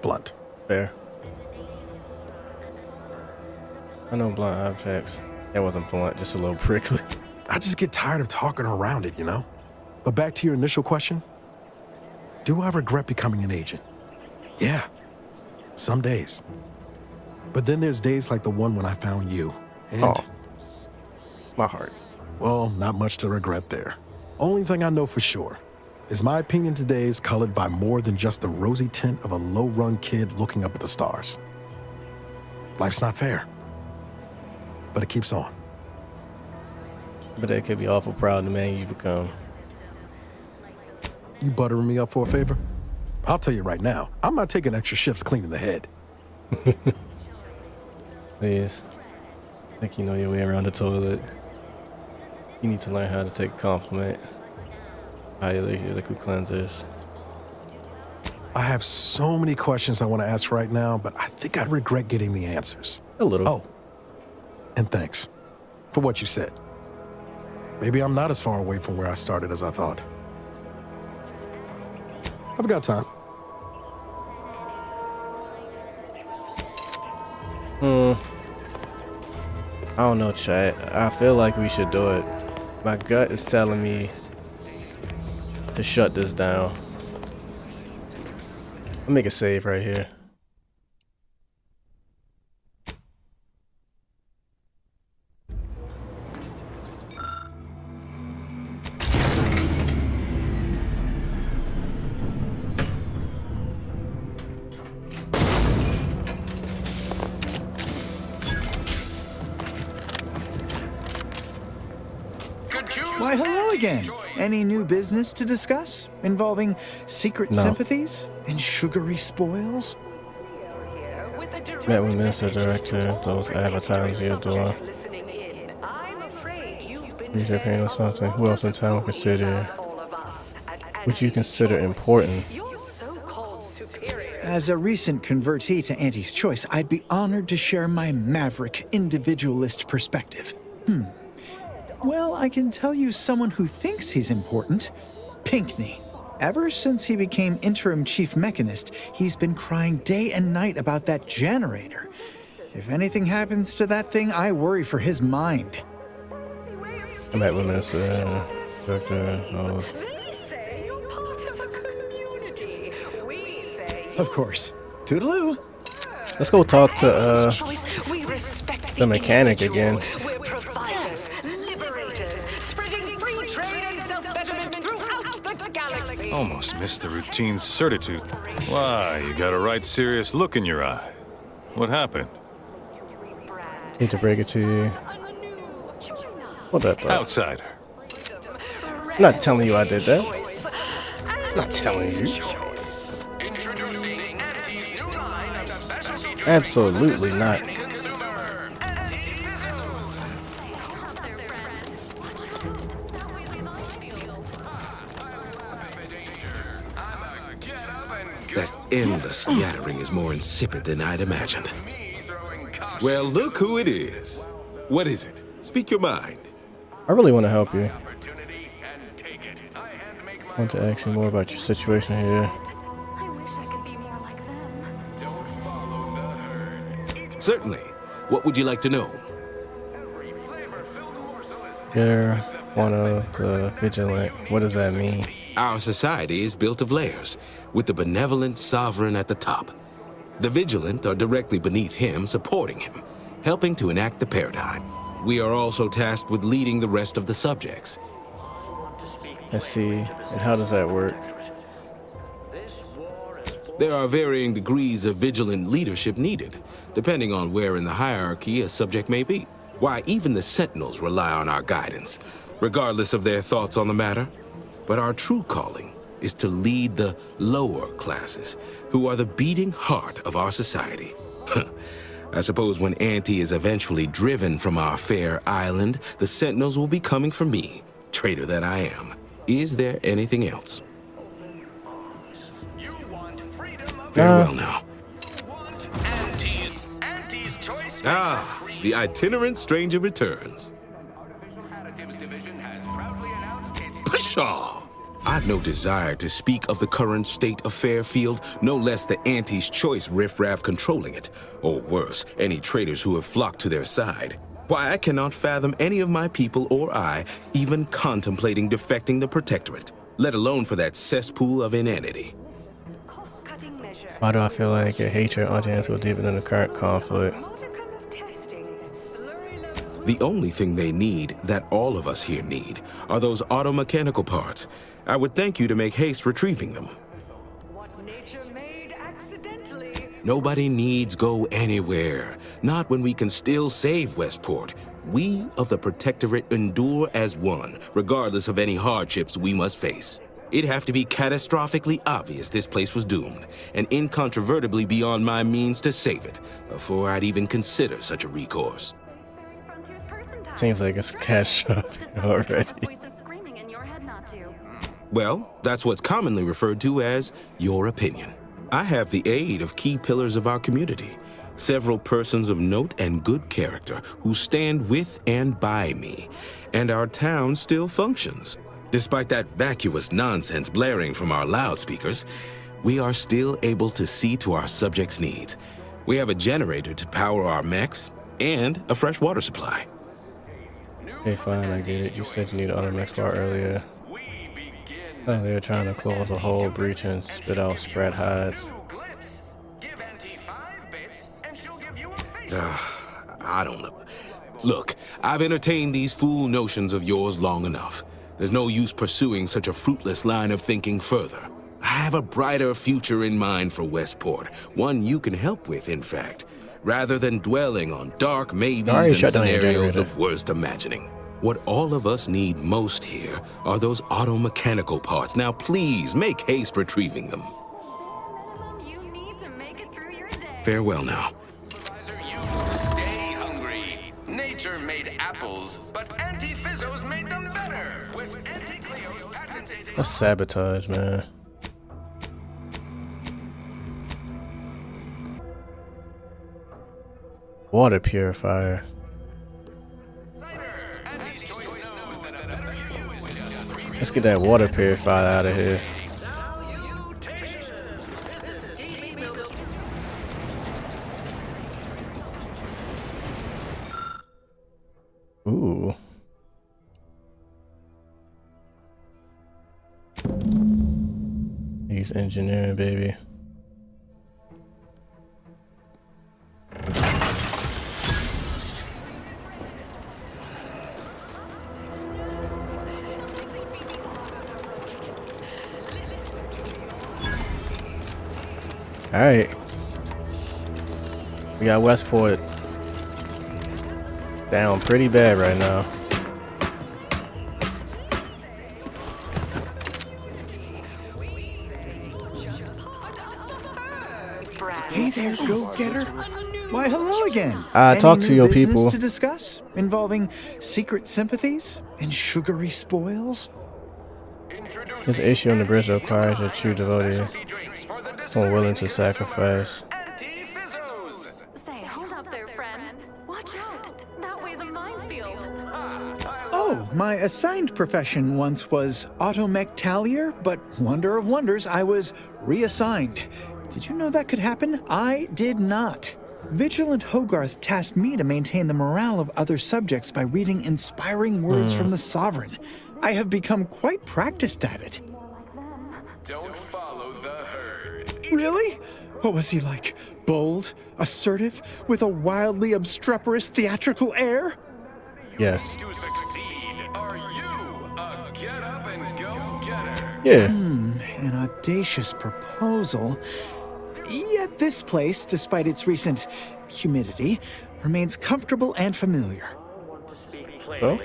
B: blunt.
A: Fair. I know blunt objects. That wasn't blunt, just a little prickly.
B: I just get tired of talking around it, you know? But back to your initial question. Do I regret becoming an agent? Yeah. Some days. But then there's days like the one when I found you. And
A: my heart.
B: Well, not much to regret there. Only thing I know for sure is my opinion today is colored by more than just the rosy tint of a low-run kid looking up at the stars. Life's not fair. But it keeps on.
A: But they could be awful proud of the man you've become.
B: You buttering me up for a favor? I'll tell you right now, I'm not taking extra shifts cleaning the head.
A: Please. I think you know your way around the toilet. You need to learn how to take a compliment. How you like your liquid cleansers.
B: I have so many questions I want to ask right now, but I think I'd regret getting the answers.
A: A little.
B: Oh, and thanks for what you said. Maybe I'm not as far away from where I started as I thought. I've got time.
A: I don't know, chat. I feel like we should do it. My gut is telling me to shut this down. I'll make a save right here.
G: Why, hello again. Any new business to discuss involving secret sympathies and sugary spoils?
A: Met with Minister Director, those advertisers you're doing. Is your pain or something? Who else in town would consider? Would you consider important?
G: As a recent convertee to Auntie's Choice, I'd be honored to share my maverick individualist perspective. Well, I can tell you someone who thinks he's important. Pinckney. Ever since he became interim chief mechanist, he's been crying day and night about that generator. If anything happens to that thing, I worry for his mind.
A: I met with Minister Director.
G: Of course. Toodaloo.
A: Let's go talk to the mechanic again.
H: We're providers, liberators, spreading free trade and self-betterment throughout the galaxy.
C: Almost missed the routine certitude. Why, you got a right serious look in your eye. What happened?
A: Hate to break it to you. What that thought?
C: Outsider.
A: I'm not telling you I did that. I'm not telling you. Absolutely not.
E: That endless yattering is more insipid than I'd imagined. Well, look who it is. What is it? Speak your mind.
A: I really want to help you. I want to ask you more about your situation here.
E: Certainly. What would you like to know?
A: You're one of the vigilant. What does that mean?
E: Our society is built of layers, with the benevolent sovereign at the top. The vigilant are directly beneath him, supporting him, helping to enact the paradigm. We are also tasked with leading the rest of the subjects.
A: I see. And how does that work?
E: There are varying degrees of vigilant leadership needed, depending on where in the hierarchy a subject may be. Why, even the Sentinels rely on our guidance, regardless of their thoughts on the matter. But our true calling is to lead the lower classes, who are the beating heart of our society. I suppose when Auntie is eventually driven from our fair island, the Sentinels will be coming for me, traitor that I am. Is there anything else? Very well now. Ah, the itinerant stranger returns. Pshaw! I've no desire to speak of the current state of Fairfield, no less the Auntie's Choice riffraff controlling it, or worse, any traitors who have flocked to their side. Why, I cannot fathom any of my people or I even contemplating defecting the Protectorate, let alone for that cesspool of inanity.
A: Why do I feel like your hatred and audience will deepen in the current conflict?
E: The only thing they need, that all of us here need, are those auto-mechanical parts. I would thank you to make haste retrieving them. Nobody needs go anywhere, not when we can still save Westport. We of the Protectorate endure as one, regardless of any hardships we must face. It'd have to be catastrophically obvious this place was doomed, and incontrovertibly beyond my means to save it, before I'd even consider such a recourse.
A: Seems like it's catastrophic already.
E: Well, that's what's commonly referred to as your opinion. I have the aid of key pillars of our community, several persons of note and good character who stand with and by me, and our town still functions. Despite that vacuous nonsense blaring from our loudspeakers, we are still able to see to our subjects' needs. We have a generator to power our mechs and a fresh water supply.
A: Okay, fine, I get it. You said you need auto mech bar earlier. Oh, they were trying to close a whole breach and spit out spread hides.
E: I don't know. Look, I've entertained these fool notions of yours long enough. There's no use pursuing such a fruitless line of thinking further. I have a brighter future in mind for Westport, one you can help with, in fact, rather than dwelling on dark maybes and scenarios of worst imagining. What all of us need most here are those auto-mechanical parts. Now please, make haste retrieving them. Farewell now.
O: Stay hungry. Nature made apples, but Anti-Fizzos made them better. With Anti-Cleo's patented...
A: That's sabotage, man. Water purifier. Let's get that water purifier out of here. Ooh. He's engineering, baby. All right, we got Westport down pretty bad right now.
G: Hey there, go-getter. Why, hello again.
A: Talk to your
G: business
A: people.
G: To discuss involving secret sympathies and sugary spoils.
A: This issue on the bridge requires a true devotee, someone willing to sacrifice.
H: Say, hold up there, friend. Watch out. That way's a minefield.
G: Oh, my assigned profession once was automech-tallier, but wonder of wonders, I was reassigned. Did you know that could happen? I did not. Vigilant Hogarth tasked me to maintain the morale of other subjects by reading inspiring words from the Sovereign. I have become quite practiced at it.
O: Don't follow the herd.
G: Really? What was he like? Bold, assertive, with a wildly obstreperous theatrical air?
A: Yes.
O: To succeed, are you a get-up-and-go-getter?
A: Yeah.
G: An audacious proposal. Yet this place, despite its recent humidity, remains comfortable and familiar.
A: Oh,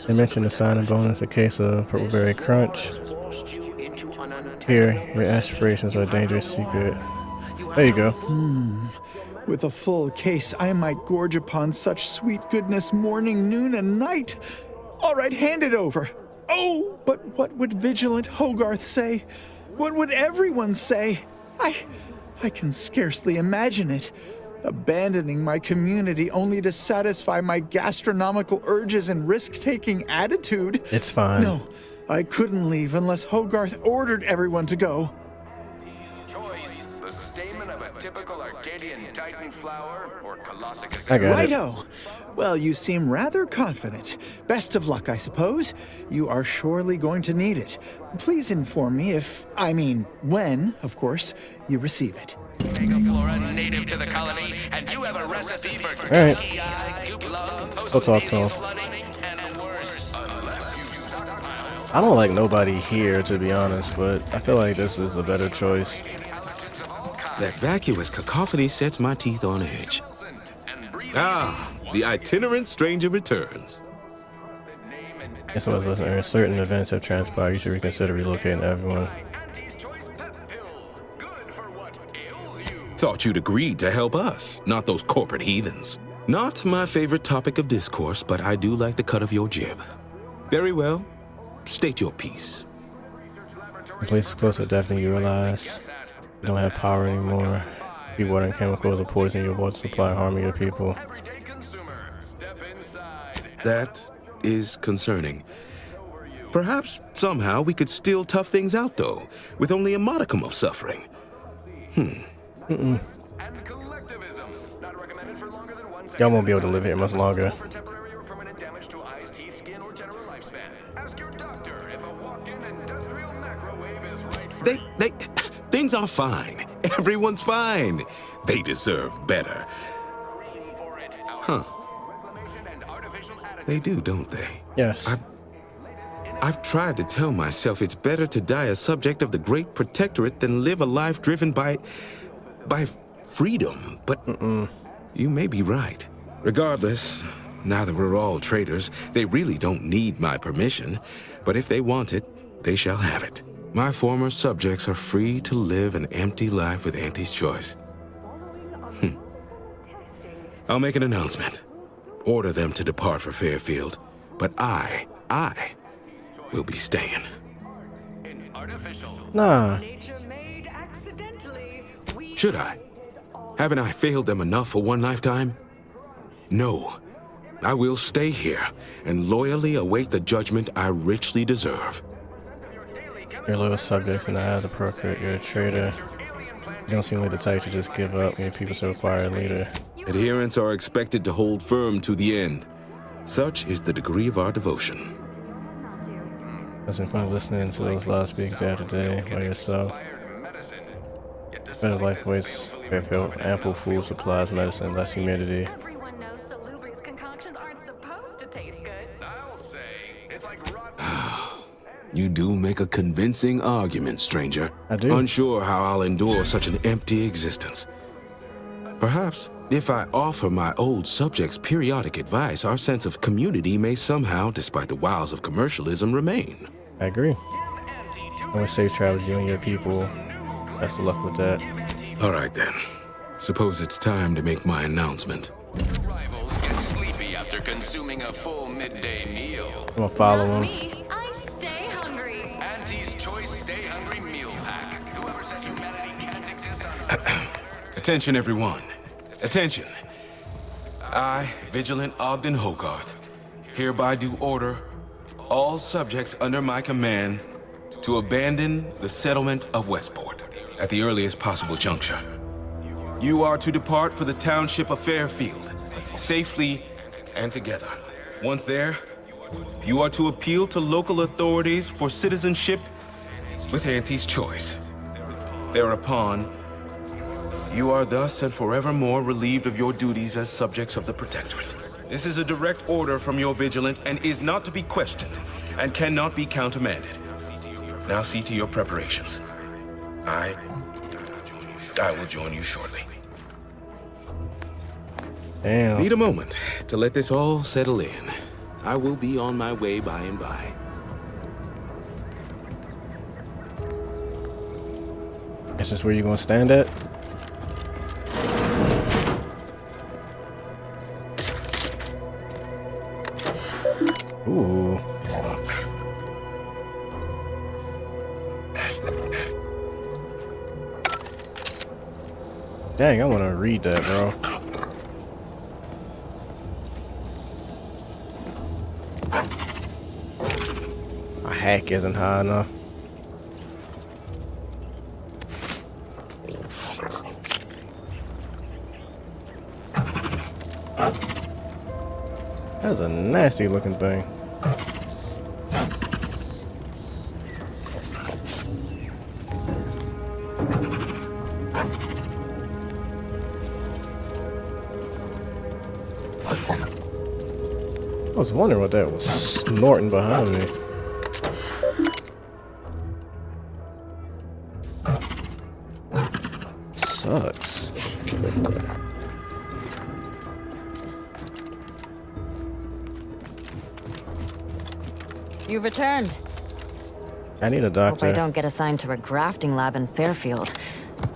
A: they mentioned the sign-in bonus in case of Purpleberry Crunch. Here, your aspirations are a dangerous secret. There you go.
G: With a full case, I might gorge upon such sweet goodness morning, noon, and night. All right, hand it over. Oh, but what would Vigilant Hogarth say? What would everyone say? I can scarcely imagine it. Abandoning my community only to satisfy my gastronomical urges and risk-taking attitude.
A: It's fine.
G: No, I couldn't leave unless Hogarth ordered everyone to go.
O: Choice, the stamen of a typical Arcadian Titan flower or Colossicus.
A: I got it.
G: Righto. Well, you seem rather confident. Best of luck, I suppose. You are surely going to need it. Please inform me when, of course, you receive it.
O: Megaflora native to the colony, and you have a recipe for
A: All right.
O: I'll
A: Go talk to him. I don't like nobody here, to be honest, but I feel like this is a better choice.
E: That vacuous cacophony sets my teeth on edge. Ah, the itinerant stranger returns.
A: Guess what was listening. Certain events have transpired. You should reconsider relocating everyone.
E: Thought you'd agreed to help us, not those corporate heathens. Not my favorite topic of discourse, but I do like the cut of your jib. Very well. State your piece.
A: The place is close to death than you realize. You don't have power anymore. Dewatering chemicals or poison your water supply, harming your people.
E: That is concerning. Perhaps somehow we could still tough things out, though, with only a modicum of suffering.
A: Y'all won't be able to live here much longer.
E: Things are fine. Everyone's fine. They deserve better. Huh. They do, don't they?
A: Yes.
E: I've tried to tell myself it's better to die a subject of the Great Protectorate than live a life driven by freedom, but you may be right. Regardless, now that we're all traitors, they really don't need my permission, but if they want it, they shall have it. My former subjects are free to live an empty life with Auntie's choice. I'll make an announcement. Order them to depart for Fairfield, but I will be staying.
A: Nah.
E: Should I? Haven't I failed them enough for one lifetime? No. I will stay here and loyally await the judgment I richly deserve.
A: You're little subjects and I the appropriate. You're a traitor. You don't seem like the type to just give up when your people so require a leader.
E: Adherents are expected to hold firm to the end. Such is the degree of our devotion.
A: It's been fun listening to those last speakers day after day by yourself. Better life waits, Fairfield, ample food supplies, medicine, less humidity.
E: You do make a convincing argument, stranger.
A: I do.
E: Unsure how I'll endure such an empty existence. Perhaps, if I offer my old subjects periodic advice, our sense of community may somehow, despite the wiles of commercialism, remain.
A: I agree. I want safe travels, you and your people. Best of luck with that.
E: All right, then. Suppose it's time to make my announcement.
J: Rivals get sleepy after consuming a full midday meal.
A: I'm gonna follow him.
H: I stay hungry.
J: Auntie's Choice Stay Hungry Meal Pack. Whoever said humanity can't exist on
E: Attention, everyone. Attention. I, Vigilant Ogden Hogarth, hereby do order all subjects under my command to abandon the settlement of Westport at the earliest possible juncture. You are to depart for the township of Fairfield, safely and together. Once there, you are to appeal to local authorities for citizenship with Auntie's Choice. Thereupon, you are thus and forevermore relieved of your duties as subjects of the Protectorate. This is a direct order from your Vigilant and is not to be questioned and cannot be countermanded. Now see to your preparations. I will join you shortly.
A: Damn.
E: Need a moment to let this all settle in. I will be on my way by and by.
A: Is this where you're gonna stand at? Ooh. Dang, I want to read that, bro. My hack isn't high enough. That's a nasty looking thing. I was wondering what that was snorting behind me. Sucks.
P: You returned.
A: I need a
P: Hope I
A: doctor.
P: don't get assigned to a grafting lab in Fairfield.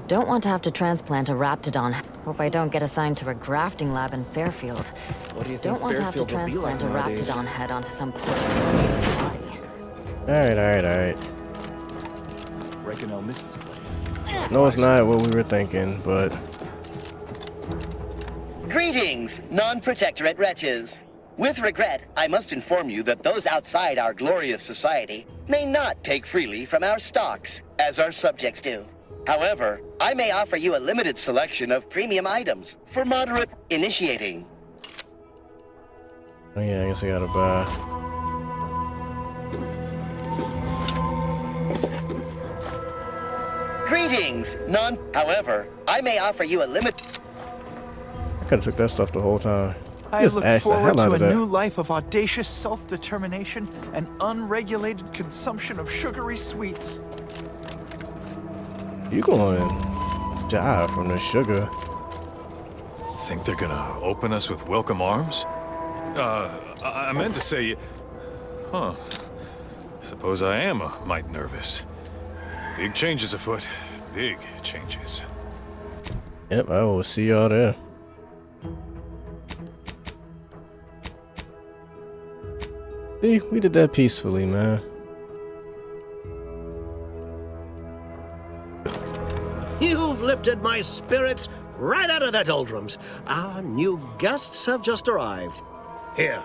P: Don't want to have to transplant a Raptidon. Hope I don't get assigned to a grafting lab in Fairfield.
Q: What do you think
P: Don't want to have to
Q: Fairfield will be like
P: transplant a
Q: nowadays?
P: Raptidon head onto some poor soul's body.
A: Alright.
F: Reckon I'll miss this place.
A: No, it's not what we were thinking, but
L: Greetings, non-protectorate wretches. With regret, I must inform you that those outside our glorious society may not take freely from our stocks, as our subjects do. However, I may offer you a limited selection of premium items for moderate initiating.
A: oh yeah, I guess I gotta buy.
L: Greetings, however, I may offer you a limit.
A: I could have took that stuff the whole time.
G: I
A: Just
G: look
A: asked the
G: forward
A: hell out
G: to
A: of
G: a
A: that.
G: new life of audacious self-determination and unregulated consumption of sugary sweets.
A: You going die from the sugar?
C: Think they're gonna open us with welcome arms? I meant to say, huh. Suppose I am a mite nervous. Big changes afoot. Big changes.
A: Yep, I will see y'all there. See, we did that peacefully, man.
K: You've lifted my spirits right out of their doldrums. Our new guests have just arrived. Here,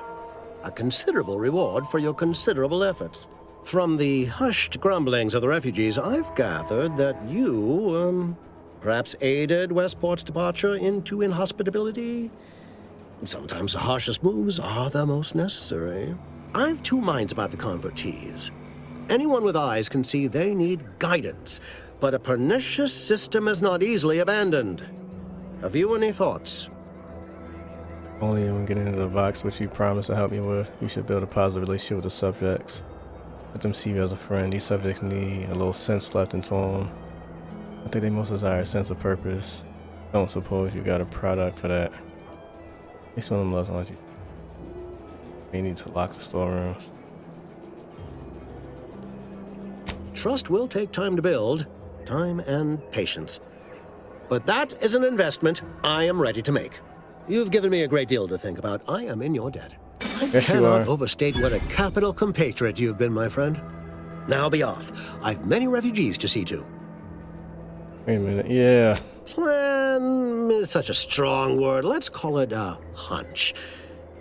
K: a considerable reward for your considerable efforts. From the hushed grumblings of the refugees, I've gathered that you, perhaps aided Westport's departure into inhospitability. Sometimes the harshest moves are the most necessary. I've two minds about the convertees. Anyone with eyes can see they need guidance, but a pernicious system is not easily abandoned. Have you any thoughts?
A: Only when getting into the box, which you promised to help me with, you should build a positive relationship with the subjects. Let them see you as a friend. These subjects need a little sense left into them. I think they most desire a sense of purpose. Don't suppose you got a product for that. At least one of them doesn't want you. They need to lock the storerooms.
K: Trust will take time to build, time and patience. But that is an investment I am ready to make. You've given me a great deal to think about. I am in your debt. I
A: Yes, you
K: cannot
A: are.
K: overstate what a capital compatriot you've been, my friend. Now be off. I've many refugees to see to.
A: Wait a minute, yeah.
K: Plan is such a strong word. Let's call it a hunch.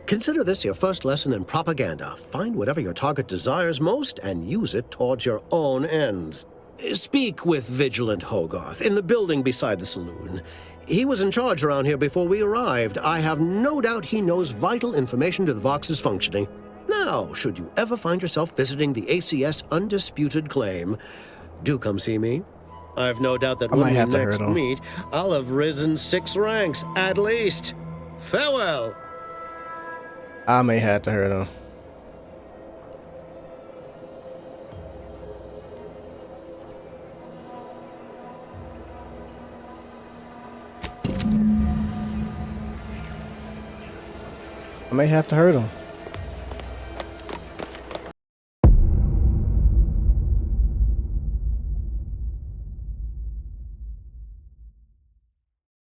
K: Consider this your first lesson in propaganda. Find whatever your target desires most and use it towards your own ends. Speak with Vigilant Hogarth in the building beside the saloon. He was in charge around here before we arrived. I have no doubt he knows vital information to the Vox's functioning. Now, should you ever find yourself visiting the ACS Undisputed Claim, do come see me. I've no doubt that
A: I might
K: when we
A: have to
K: next
A: hurt him.
K: meet, I'll have risen 6 ranks, at least. Farewell.
A: I may have to hurt him. I may have to hurt him.